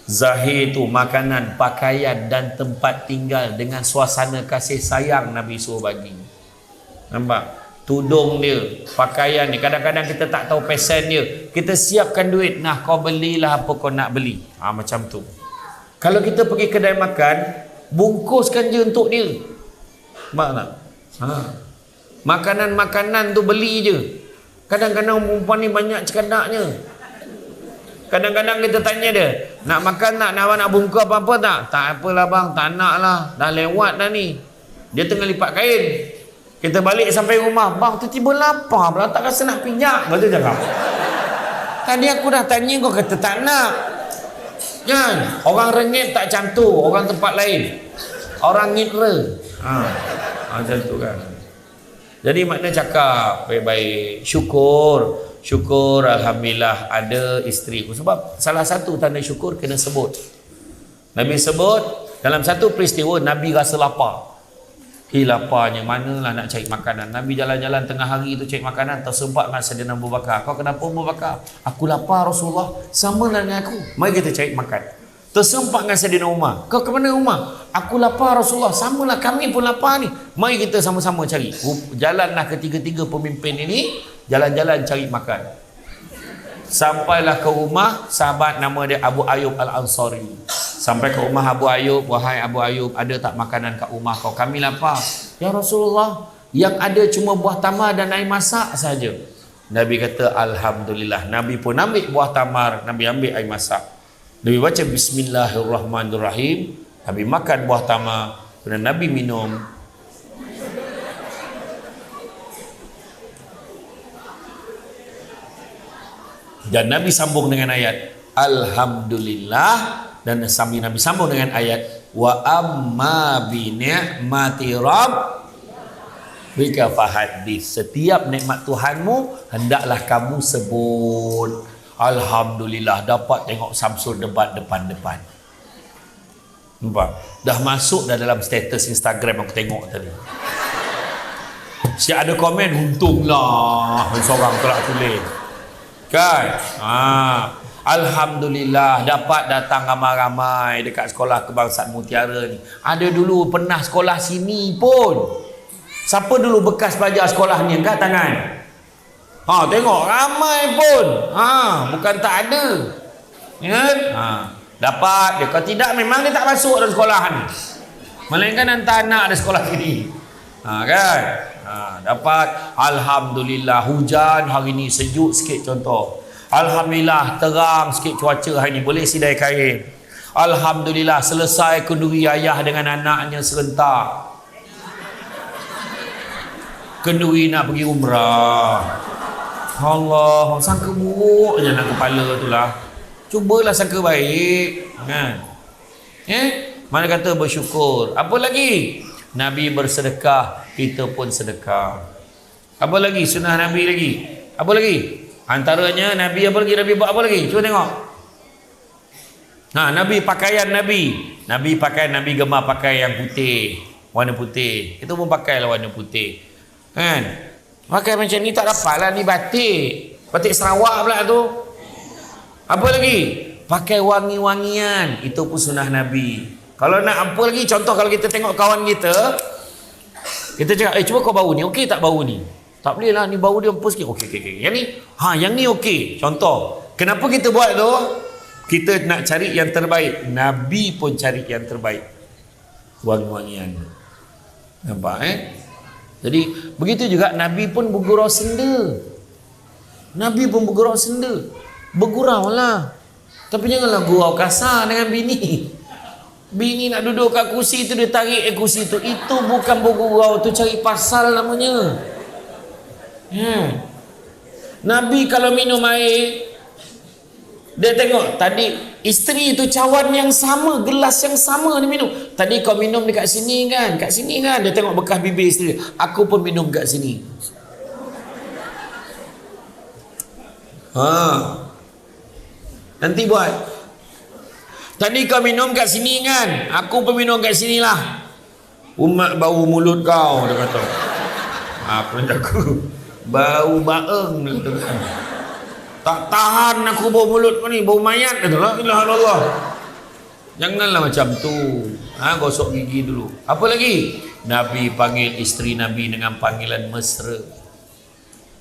Zahir tu makanan, pakaian dan tempat tinggal dengan suasana kasih sayang Nabi suruh bagi. Nampak? Tudung dia, pakaian ni, kadang-kadang kita tak tahu pesen dia, kita siapkan duit, nah kau belilah apa kau nak beli. Macam tu. Kalau kita pergi kedai makan, bungkuskan je untuk dia. Nampak tak? Makanan-makanan tu beli je. Kadang-kadang perempuan ni banyak cekadaknya. Kadang-kadang kita tanya dia, nak makan tak? Nak bungkus apa-apa tak? Tak apalah bang, tak nak lah, dah lewat dah ni. Dia tengah lipat kain. Kita balik sampai rumah, bang tiba-tiba lapar pula, tak rasa nak pijak. Betul cakap. Tadi aku dah tanya kau kata tak nak. Kan? Orang rengit tak macam tu, orang tempat lain. Orang ngitra. Macam tu kan. Jadi makna cakap baik-baik, syukur alhamdulillah ada isteri. Sebab salah satu tanda syukur kena sebut. Nabi sebut dalam satu peristiwa Nabi rasa lapar. Laparnya, manalah nak cari makanan. Nabi jalan-jalan tengah hari tu cari makanan, tersempat dengan Sayyidina Abu Bakar. Kau kenapa Abu Bakar? Aku lapar Rasulullah, sama dengan aku. Mari kita cari makan. Tersempat dengan Sayyidina Umar. Kau ke mana Umar? Aku lapar Rasulullah, samalah kami pun lapar ni. Mari kita sama-sama cari. Jalanlah ketiga-tiga pemimpin ini jalan-jalan cari makan. Sampailah ke rumah sahabat nama dia Abu Ayyub Al-Ansari. Sampai ke rumah Abu Ayyub, wahai Abu Ayyub, ada tak makanan kat rumah kau? Kami lapar. Ya Rasulullah, yang ada cuma buah tamar dan air masak saja. Nabi kata alhamdulillah. Nabi pun ambil buah tamar, Nabi ambil air masak. Nabi baca bismillahirrahmanirrahim. Nabi makan buah tamar, kemudian Nabi minum. Dan Nabi sambung dengan ayat alhamdulillah, dan Nabi sambung dengan ayat wa amma bi ni'mati rabbika fahaddits. Setiap nikmat Tuhanmu hendaklah kamu sebut. Alhamdulillah, dapat tengok Samsul debat depan-depan. Nampak? Dah masuk dah dalam status Instagram aku tengok tadi. Siap ada komen, untunglah seorang telah tulis. Kan? Alhamdulillah dapat datang ramai-ramai dekat sekolah Kebangsaan Mutiara ni. Ada dulu pernah sekolah sini pun. Siapa dulu bekas pelajar sekolah ni? Angkat tangan. Tengok ramai pun. Bukan tak ada. Ya? Dapat dia. Kalau tidak memang dia tak masuk dalam sekolah ni. Melainkan hantar anak ada sekolah sini. Kan? Dapat. Alhamdulillah hujan hari ni, sejuk sikit contoh. Alhamdulillah terang sikit cuaca hari ni, boleh sidai kain. Alhamdulillah selesai kenduri ayah dengan anaknya serentak. Kenduri nak pergi umrah. Allah, sangka buruk je nak kepala tu lah. Cubalah sangka baik kan. Mana kata bersyukur. Apa lagi? Nabi bersedekah, kita pun sedekah. Apa lagi? Sunnah Nabi lagi. Apa lagi? Antaranya Nabi apa lagi? Nabi buat apa lagi? Cuba tengok. Nabi pakaian Nabi. Nabi gemar pakai yang putih, warna putih. Kita pun pakailah warna putih. Kan? Pakai macam ni tak dapatlah, ni batik. Batik Sarawak pula tu. Apa lagi? Pakai wangi-wangian. Itu pun sunnah Nabi. Kalau nak apa lagi? Contoh kalau kita tengok kawan kita, kita cakap, cuba kau bau ni, okey tak bau ni? Tak boleh lah, ni bau dia empuk sikit. Okey. Yang ni? Yang ni okey. Contoh. Kenapa kita buat tu? Kita nak cari yang terbaik. Nabi pun cari yang terbaik. Wangi-wangian. Nampak Jadi begitu juga Nabi pun bergurau senda. Nabi pun bergurau senda. Bergurau lah. Tapi janganlah gurau kasar dengan bini. Bini nak duduk kat kursi tu, dia tarik kursi tu. Itu bukan bergurau, tu cari pasal namanya. Nabi kalau minum air, dia tengok tadi isteri tu cawan yang sama, gelas yang sama dia minum. Tadi kau minum dekat sini kan, kat sini kan. Dia tengok bekas bibir isteri, aku pun minum kat sini. Nanti buat, tadi kau minum kat sini kan, aku pun minum kat sini lah. Umat bau mulut kau, dia kata. Apa aku bau baeng, dia kata. Tak tahan aku bau mulut kau ni, bau mayat, kata. La ilaha illallah. Janganlah macam tu. Gosok gigi dulu. Apa lagi? Nabi panggil isteri Nabi dengan panggilan mesra.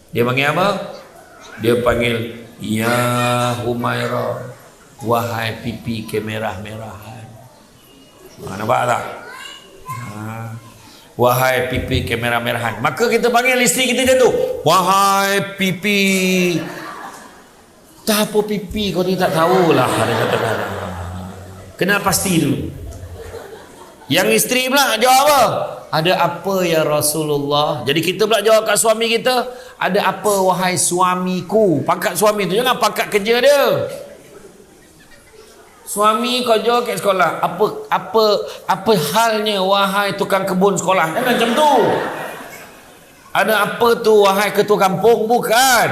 Dia panggil apa? Dia panggil, ya Humairah, wahai pipi kemerah-merahan. Nampak tak? Wahai pipi kemerah-merahan. Maka kita panggil isteri kita macam tu, wahai pipi. Tak apa pipi kau ni tak tahulah, dia katakan. Kena pasti dulu. Yang isteri pula jawab apa? Ada apa ya Rasulullah? Jadi kita pula jawab kat suami kita, ada apa wahai suamiku? Pangkat suami tu, jangan pangkat kerja dia. Suami kau jawab kat sekolah, apa halnya wahai tukang kebun sekolah? Jangan macam tu. Ada apa tu wahai ketua kampung? Bukan.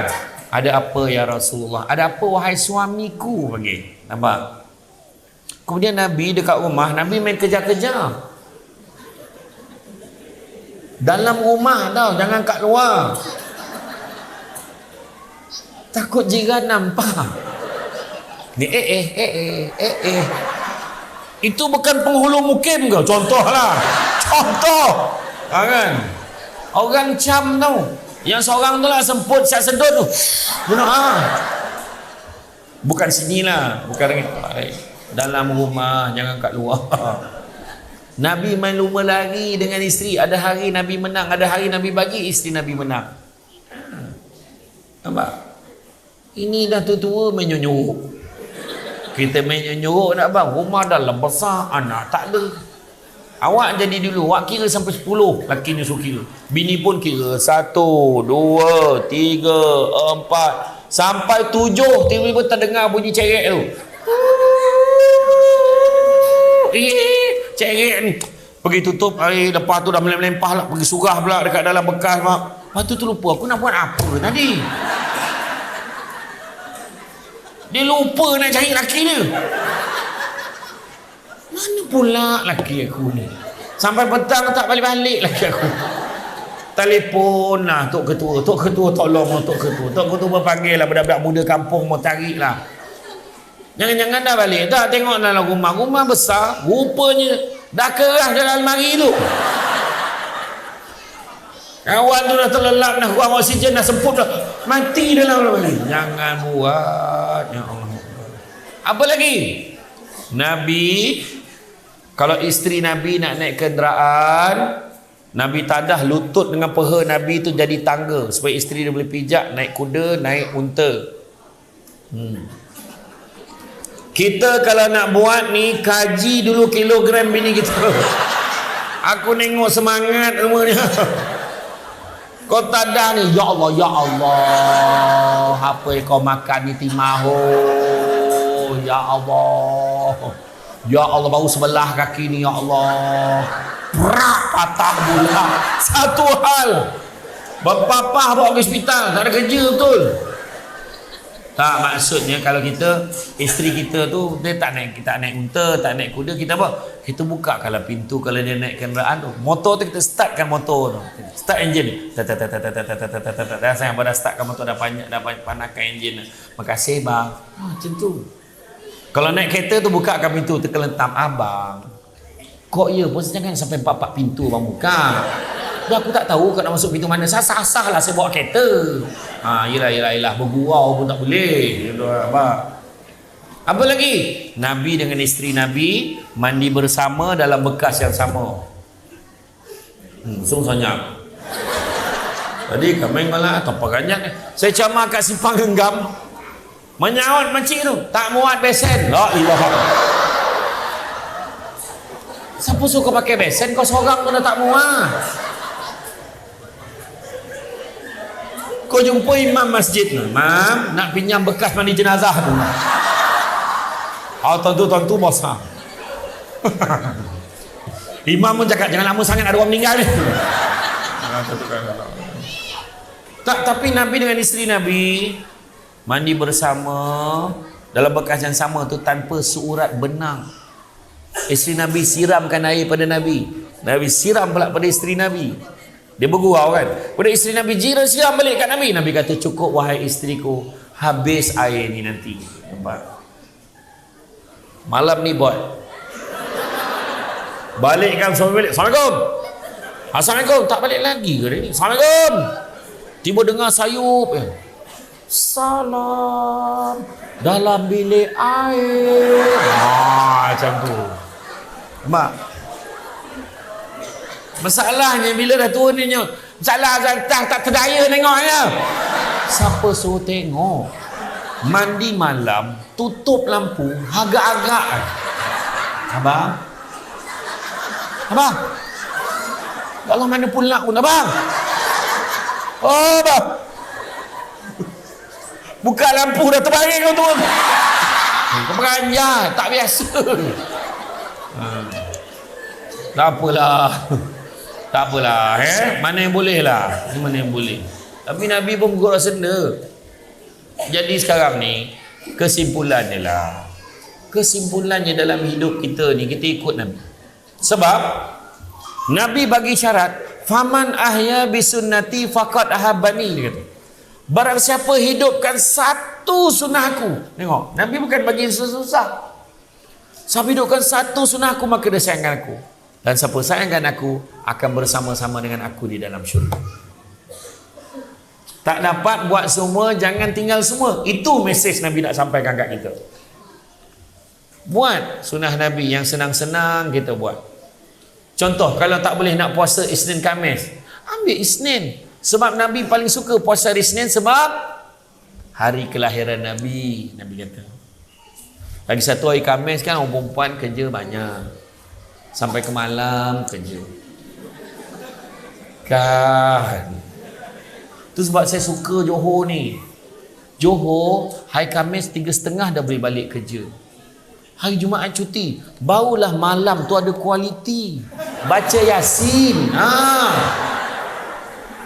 Ada apa ya Rasulullah? Ada apa wahai suamiku? Panggil. Nampak? Kemudian Nabi dekat rumah, Nabi main kejar-kejar. Dalam rumah tau, jangan kat luar. Takut jiran nampak. Ni itu bukan penghulu mukim ke? Contohlah. Contoh. Kan? Orang cam tau. Yang seorang tu lah semput siap sedut tu. Bukan sinilah, bukan dalam rumah, jangan kat luar. Nabi main lumba lari dengan isteri. Ada hari Nabi menang, ada hari Nabi bagi, isteri Nabi menang. Nampak? Ini dah tua-tua main nyuruh. Kita main nyuruh nak bang, rumah dalam besar, anak tak ada. Awak jadi dulu, awak kira sampai 10, laki ni suruh kira. Bini pun kira 1, 2, 3, 4 sampai 7. Tiba-tiba terdengar bunyi cerek tu. Cerek ni. Pergi tutup air, lepas tu dah melempah lah, pergi surah pula dekat dalam bekas mak. Lepas tu terlupa, aku nak buat apa tadi? Dia lupa nak cari laki dia. Mana pula laki aku ni? Sampai petang tak balik-balik laki aku. Telefon lah Tok Ketua. Tok Ketua tolong Tok Ketua. Tok Ketua panggil lah budak-budak muda kampung mau tarik lah. Jangan-jangan dah balik. Tak tengok dalam rumah. Rumah besar. Rupanya dah kerah dalam almari tu. Kawan tu dah terlelap, dah kurang oksigen, dah semput dah. Mati dalam almari. Jangan buat. Ya Allah. Apa lagi? Nabi, kalau isteri Nabi nak naik kenderaan, Nabi tadah lutut dengan peha Nabi tu jadi tangga supaya isteri dia boleh pijak, naik kuda, naik unta. Kita kalau nak buat ni, kaji dulu kilogram bini kita. Aku nengok semangat semuanya. Kau tadah ni, ya Allah, ya Allah, apa yang kau makan ni timaho, ya Allah. Ya Allah, baru sebelah kaki ni, ya Allah. Perak patah pula. Satu hal. Berpapah bawa ke hospital, tak ada kerja betul. Tak, maksudnya kalau kita, isteri kita tu, dia tak naik, kita naik unta, tak naik kuda, kita apa? Kita buka kalau pintu, kalau dia naik kenderaan tu. Motor tu kita startkan motor tu. Start engine. Dah sayang pada startkan motor, dah panaskan engine. Makasih bang. Macam tu. Kalau naik kereta tu bukakan pintu, terkelentam abang. Kok ya pun jangan sampai 4 pintu bang buka. Dah aku tak tahu kau nak masuk pintu mana. Sah-sah lah saya bawa kereta. Yelah bergurau pun tak boleh. Apa lagi? Nabi dengan isteri Nabi mandi bersama dalam bekas yang sama. Sungguh senyap. Tadi kami malah apa ganyak. Saya cama kat simpang genggam. Menyaut makcik tu, tak muat besen. La ilaha. Siapa suka pakai besen kau seorang tu dah tak muat. Kau jumpa imam masjid tu, "Mam, nak pinjam bekas mandi jenazah tu." Tuan-tu bos ha. Imam pun cakap jangan lama sangat ada orang meninggal ni. Tak, tapi Nabi dengan isteri Nabi mandi bersama dalam bekas yang sama tu tanpa seurat benang. Isteri Nabi siramkan air pada Nabi. Nabi siram pula pada isteri Nabi. Dia bergurau kan. Pada isteri Nabi jira siram balik kat Nabi. Nabi kata cukup wahai isteriku, habis air ni nanti. Nampak? Malam ni boy. Balikkan suami balik. Assalamualaikum. Assalamualaikum. Tak balik lagi ke dia ni? Assalamualaikum. Tiba dengar sayup. Salam dalam bilik air. Macam tu. Mak. Masalahnya bila dah turun ni, masalah tak terdaya tengoknya. Siapa suruh tengok? Mandi malam, tutup lampu, agak-agak. Abang? Abang? Ya Allah, mana pula pun abang? Oh, abang. Buka lampu dah terbaring kau turun. Kau peranjat, tak biasa. Tak apalah. Tak apalah, mana yang boleh lah. Mana yang boleh. Tapi Nabi pun bergurau senda. Jadi sekarang ni, kesimpulannya lah. Kesimpulannya dalam hidup kita ni, kita ikut Nabi. Sebab, Nabi bagi syarat, "Faman ahya bisunnati faqad ahabbani." Dia kata. Barang siapa hidupkan satu sunnahku. Tengok, Nabi bukan bagi susah-susah. Siapa hidupkan satu sunnahku, maka dia sayangkan aku. Dan siapa sayangkan aku, akan bersama-sama dengan aku di dalam syurga. Tak dapat buat semua, jangan tinggal semua. Itu mesej Nabi nak sampaikan kat kita. Buat sunnah Nabi yang senang-senang kita buat. Contoh, kalau tak boleh nak puasa Isnin Khamis, ambil Isnin. Sebab Nabi paling suka puasa hari Isnin sebab hari kelahiran Nabi. Nabi kata. Lagi satu hari Khamis kan orang perempuan kerja banyak. Sampai ke malam kerja. Kan. Itu sebab saya suka Johor ni. Johor, hari Khamis 3.30 dah boleh balik kerja. Hari Jumaat cuti. Barulah malam tu ada kualiti. Baca Yasin.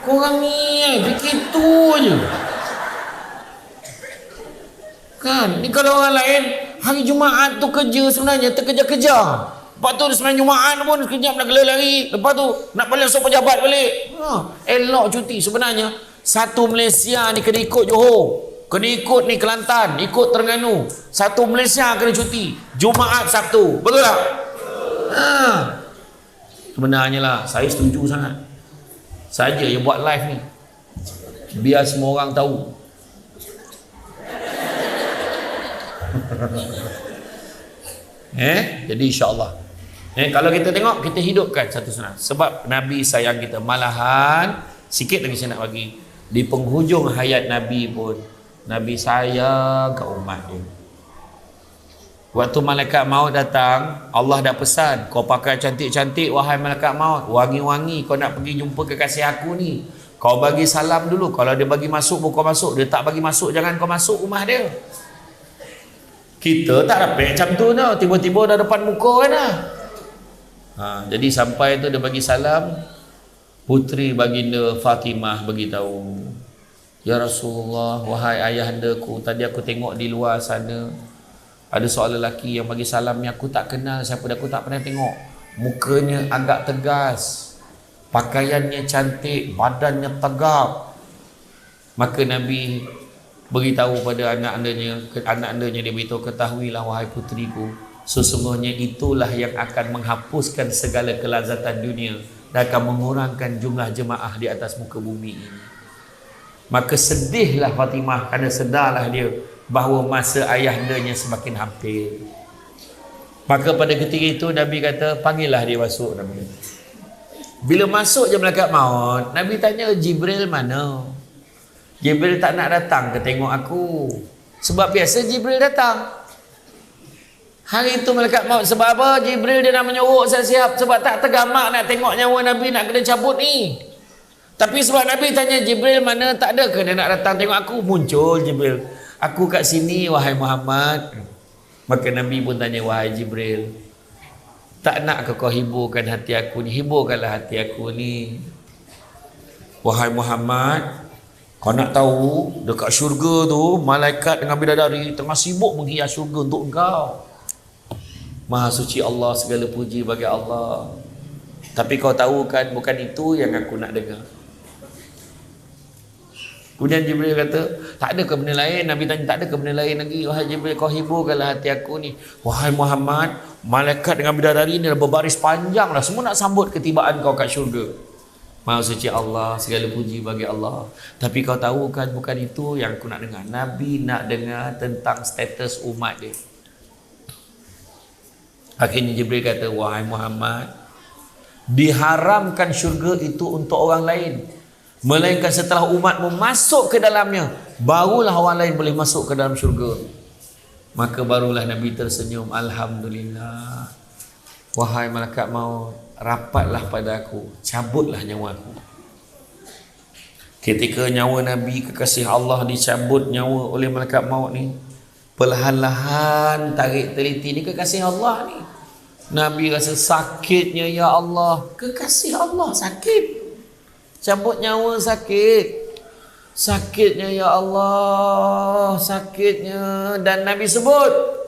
Korang ni fikir tu je. Kan? Ni kalau orang lain, hari Jumaat tu kerja sebenarnya terkejar-kejar. Lepas tu semain Jumaat pun sekejap nak gelar lari. Lepas tu nak balik masuk pejabat balik. Elok cuti. Sebenarnya satu Malaysia ni kena ikut Johor, kena ikut ni Kelantan, ikut Terengganu. Satu Malaysia kena cuti Jumaat Sabtu. Betul tak? Sebenarnya lah saya setuju sangat. Saja yang buat live ni biar semua orang tahu. Jadi insya-Allah. Kalau kita tengok, kita hidupkan satu sunnah. Sebab Nabi sayang kita. Malahan, sikit lagi saya nak bagi. Di penghujung hayat Nabi pun, Nabi sayang ke umat dia. Waktu malaikat maut datang, Allah dah pesan, kau pakai cantik-cantik wahai malaikat maut. Wangi-wangi kau nak pergi jumpa kekasih aku ni. Kau bagi salam dulu. Kalau dia bagi masuk, kau masuk. Dia tak bagi masuk, jangan kau masuk rumah dia. Kita tak dapat macam tu tau. Tiba-tiba dah depan muka kan lah. Jadi sampai tu dia bagi salam. Puteri baginda Fatimah beritahu, "Ya Rasulullah, wahai ayahandaku, tadi aku tengok di luar sana ada seorang lelaki yang bagi salam yang aku tak kenal siapa dia, aku tak pernah tengok. Mukanya agak tegas, pakaiannya cantik, badannya tegap." Maka Nabi beritahu pada anak-anaknya, dia beritahu, "Ketahuilah wahai puteriku, sesungguhnya itulah yang akan menghapuskan segala kelazatan dunia dan akan mengurangkan jumlah jemaah di atas muka bumi ini." Maka sedihlah Fatimah kerana sedarlah dia bahawa masa ayahandanya semakin hampir. Maka pada ketika itu Nabi kata, "Panggillah dia masuk." Nabi kata, Bila masuk je malaikat maut, Nabi tanya, Jibril mana? Jibril tak nak datang ke tengok aku. Sebab biasa Jibril datang. Hari itu malaikat maut, sebab apa? Jibril dia nak menyuruh siap-siap, sebab tak tergamak nak tengok nyawa Nabi nak kena cabut ni. Tapi sebab Nabi tanya, Jibril mana, tak ada ke dia nak datang tengok aku? Muncul Jibril, aku kat sini wahai Muhammad. Maka Nabi pun tanya, wahai Jibril, tak nak ke kau hiburkan hati aku ni? Hiburkanlah hati aku ni. Wahai Muhammad, kau nak tahu dekat syurga tu malaikat dengan bidadari tengah sibuk menghias syurga untuk engkau. Maha suci Allah, segala puji bagi Allah. Tapi kau tahu kan, bukan itu yang aku nak dengar. Kemudian Jibril kata, tak ada ke benda lain? Nabi tanya, tak ada ke benda lain lagi? Wahai Jibril, kau hiburkanlah hati aku ni. Wahai Muhammad, malaikat dengan bidadari ni dah berbaris panjang dah, semua nak sambut ketibaan kau kat syurga. Maha suci Allah, segala puji bagi Allah. Tapi kau tahu kan, bukan itu yang aku nak dengar. Nabi nak dengar tentang status umat dia. Akhirnya Jibril kata, wahai Muhammad, diharamkan syurga itu untuk orang lain, melainkan setelah umatmu masuk ke dalamnya, barulah orang lain boleh masuk ke dalam syurga. Maka barulah Nabi tersenyum, Alhamdulillah. Wahai malaikat maut, rapatlah pada aku, cabutlah nyawa aku. Ketika nyawa Nabi kekasih Allah dicabut nyawa oleh malaikat maut ni, perlahan-lahan tarik teliti ni kekasih Allah ni. Nabi rasa sakitnya, ya Allah, kekasih Allah sakit, cabut nyawa sakit, sakitnya ya Allah, sakitnya. Dan Nabi sebut,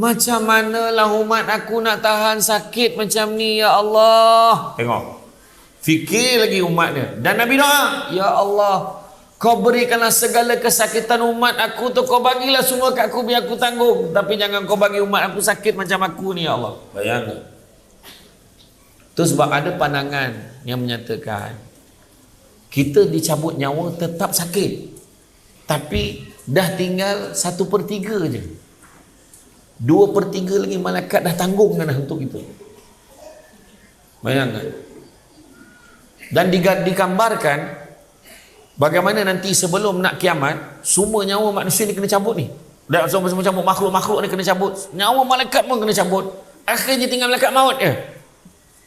macam manalah umat aku nak tahan sakit macam ni ya Allah. Tengok, fikir lagi umatnya. Dan Nabi doa, ya Allah, kau berikanlah segala kesakitan umat aku tu, kau bagilah semua kat aku biar aku tanggung. Tapi jangan kau bagi umat aku sakit macam aku ni ya Allah. Bayangkan. Tu sebab ada pandangan yang menyatakan kita dicabut nyawa tetap sakit, tapi dah tinggal 1/3 je. 2/3 lagi malaikat dah tanggungkan dah untuk itu. Bayangkan. Dan digambarkan bagaimana nanti sebelum nak kiamat, semua nyawa manusia ni kena cabut ni. Dah semua cabut, makhluk-makhluk ni kena cabut, nyawa malaikat pun kena cabut. Akhirnya tinggal malaikat maut je.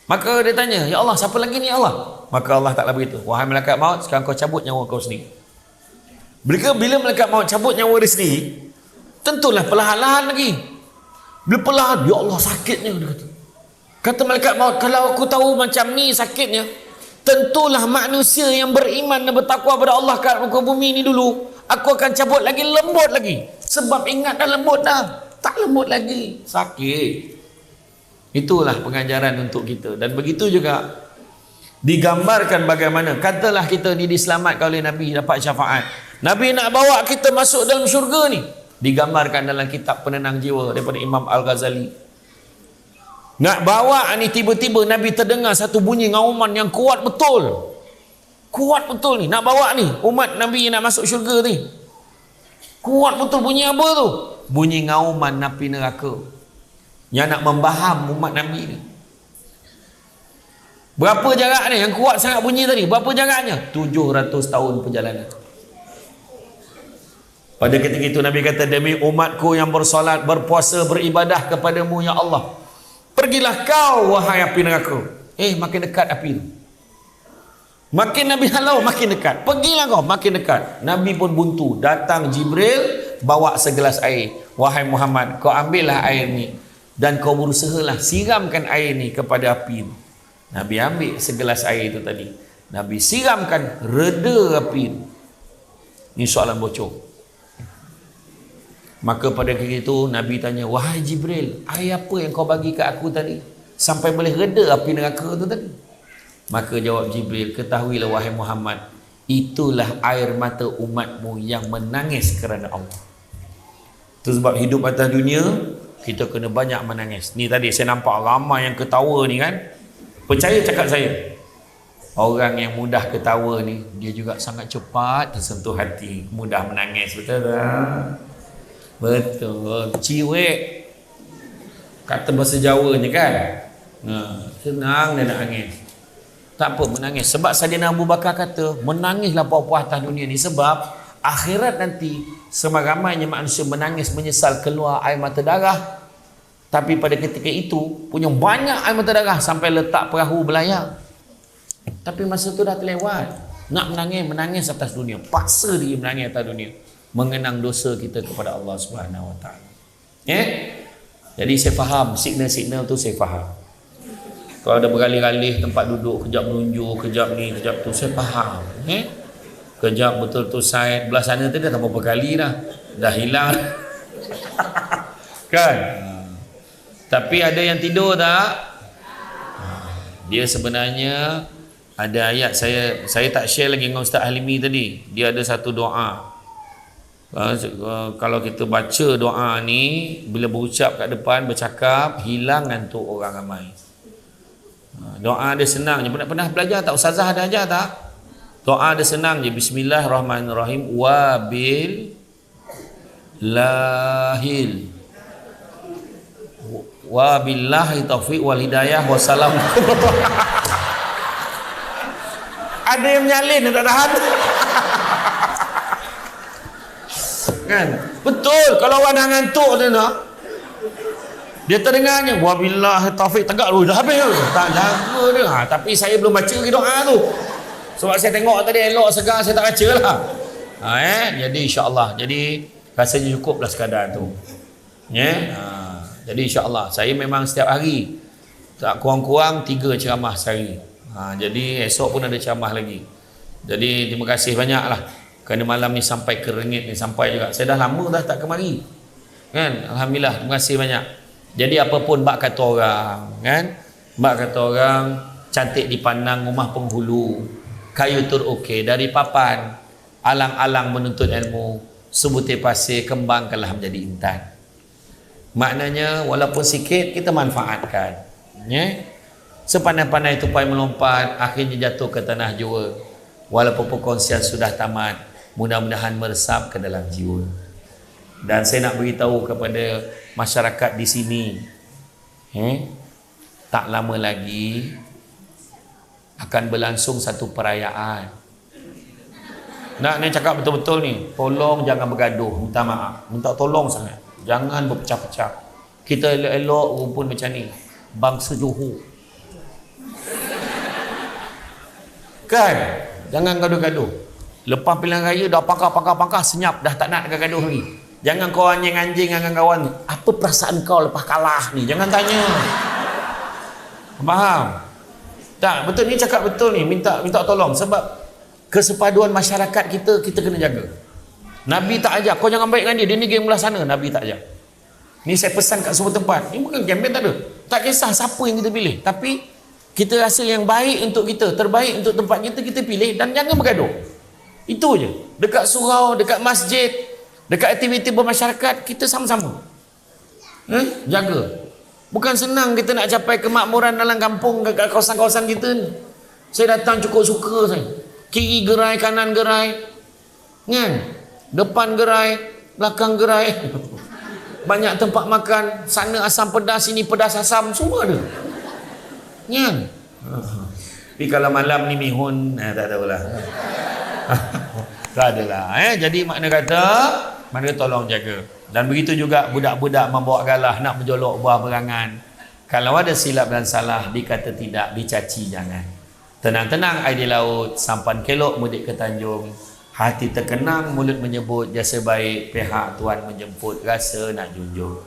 Maka dia tanya, ya Allah, siapa lagi ni ya Allah? Maka Allah Ta'ala beritahu, wahai malaikat maut, sekarang kau cabut nyawa kau sendiri. Bila malaikat maut cabut nyawa dia sendiri, tentulah perlahan-lahan lagi. Bila perlahan, ya Allah sakitnya, dia kata. Kata malaikat maut, kalau aku tahu macam ni sakitnya, tentulah manusia yang beriman dan bertakwa pada Allah kat muka bumi ni dulu, aku akan cabut lagi, lembut lagi. Sebab ingat dah lembut dah, tak lembut lagi, sakit. Itulah pengajaran untuk kita. Dan begitu juga digambarkan bagaimana, katalah kita ni diselamatkan oleh Nabi, dapat syafaat, Nabi nak bawa kita masuk dalam syurga ni. Digambarkan dalam kitab Penenang Jiwa daripada Imam Al-Ghazali. Nak bawa ni, tiba-tiba Nabi terdengar satu bunyi ngauman yang kuat betul. Kuat betul ni, nak bawa ni umat Nabi nak masuk syurga ni. Kuat betul. Bunyi apa tu? Bunyi ngauman napi neraka yang nak membaham umat Nabi ni. Berapa jarak ni yang kuat sangat bunyi tadi? Berapa jaraknya? 700 tahun perjalanan. Pada ketika itu Nabi kata, demi umatku yang bersolat, berpuasa, beribadah kepadamu ya Allah, pergilah kau wahai api neraka. Makin dekat api tu. Makin Nabi halau, makin dekat. Pergilah kau, makin dekat. Nabi pun buntu. Datang Jibril, bawa segelas air. Wahai Muhammad, kau ambillah air ni dan kau berusahalah siramkan air ni kepada api tu. Nabi ambil segelas air itu tadi, Nabi siramkan, reda api tu. Ini soalan bocor. Maka pada ketika itu Nabi tanya, wahai Jibril, air apa yang kau bagi kat aku tadi sampai boleh reda api neraka tu tadi? Maka jawab Jibril, ketahuilah wahai Muhammad, itulah air mata umatmu yang menangis kerana Allah. Itu sebab hidup atas dunia kita kena banyak menangis. Ni tadi saya nampak ramai yang ketawa ni kan. Percaya cakap saya, orang yang mudah ketawa ni, dia juga sangat cepat tersentuh hati, mudah menangis. Betul tak? Betul. Ciwek, kata bahasa Jawa ni kan, senang dia nak nangis. Tak apa menangis. Sebab Saidina Abu Bakar kata, menangislah puas-puas atas dunia ni. Sebab akhirat nanti seramai-ramainya manusia menangis menyesal keluar air mata darah. Tapi pada ketika itu punya banyak air mata darah sampai letak perahu belayar. Tapi masa tu dah terlewat. Nak menangis atas dunia. Paksa dia menangis atas dunia. Mengenang dosa kita kepada Allah Subhanahu Wa Taala. Jadi saya faham signal-signal tu, saya faham. Kalau ada beralih-alih tempat duduk, kejap menunjuk, kejap ni, kejap tu, saya faham. Kejap betul-betul side belah sana tu dah tak berapa kali dah hilang. Kan? Tapi ada yang tidur tak? Dia sebenarnya ada ayat, saya tak share lagi dengan Ustaz Halimi tadi. Dia ada satu doa. Kalau kita baca doa ni, bila berucap kat depan, bercakap, hilang ngantuk orang ramai. Doa dia senang je. Pernah belajar tak? Ustazah ada ajar tak? Doa dia senang je. Bismillahirrahmanirrahim. Wabil lahil. Wabillahi taufiq wal hidayah wassalam. Ada yang menyalin, tak tahan. Kan? Betul. Kalau orang dah ngantuk dia nak, dia terdengarnya wabillahi taufiq, tegak dulu dah habis tu. Tak jaga dia. Tapi saya belum baca lagi doa tu. Sebab saya tengok tadi elok segar, saya tak baca lah. Jadi insya-Allah. Jadi rasanya cukuplah sekadar tu. Jadi insya-Allah saya memang setiap hari tak kurang-kurang 3 ceramah sehari. Jadi esok pun ada ceramah lagi. Jadi terima kasih banyaklah. Kerana malam ni sampai ke Rengit ni, sampai juga. Saya dah lama dah tak kemari. Kan? Alhamdulillah, terima kasih banyak. Jadi apapun bak kata orang, kan? Bak kata orang cantik dipandang rumah penghulu, kayu tur okey dari papan, alang-alang menuntut ilmu, sebutir pasir kembangkanlah menjadi intan. Maknanya walaupun sikit kita manfaatkan. Sepandai-pandai tupai melompat, akhirnya jatuh ke tanah jua. Walaupun perkongsian sudah tamat, mudah-mudahan meresap ke dalam jiwa. Dan saya nak beritahu kepada masyarakat di sini, tak lama lagi akan berlangsung satu perayaan. Nak cakap betul-betul ni, tolong jangan bergaduh, minta maaf, minta tolong sangat, jangan berpecah-pecah. Kita elok-elok rumpun macam ni, bangsa Johor, kan? Jangan gaduh-gaduh. Lepas pilihan raya dah pangkah senyap, dah tak nak gaduh lagi. Jangan kau anjing-anjing dengan kawan, apa perasaan kau lepas kalah ni? Jangan tanya. Faham? Tak, betul ni, cakap betul ni, minta tolong. Sebab kesepaduan masyarakat kita kena jaga. Nabi tak ajar kau jangan baik dengan dia ni geng belah sana. Nabi tak ajar. Ni saya pesan kat semua tempat. Ni bukan kempen, tak ada. Tak kisah siapa yang kita pilih, tapi kita rasa yang baik untuk kita, terbaik untuk tempat kita pilih, dan jangan bergaduh. Itu je. Dekat surau, dekat masjid, dekat aktiviti bermasyarakat, kita sama-sama jaga. Bukan senang kita nak capai kemakmuran dalam kampung, dekat kawasan-kawasan kita ni. Saya datang cukup suka saya. Kiri gerai, kanan gerai, kan? Depan gerai, belakang gerai. Banyak tempat makan, sana asam pedas, sini pedas asam, semua ada. Kan? Tapi kalau malam ni mihun, tak tahulah. Tak adalah. Jadi makna kata, tolong jaga. Dan begitu juga budak-budak membawa galah nak menjolok buah berangan. Kalau ada silap dan salah, dikata tidak, dicaci jangan. Tenang-tenang air di laut, sampan kelok mudik ke Tanjung. Hati terkenang, mulut menyebut jasa baik, pihak tuan menjemput, rasa nak junjung.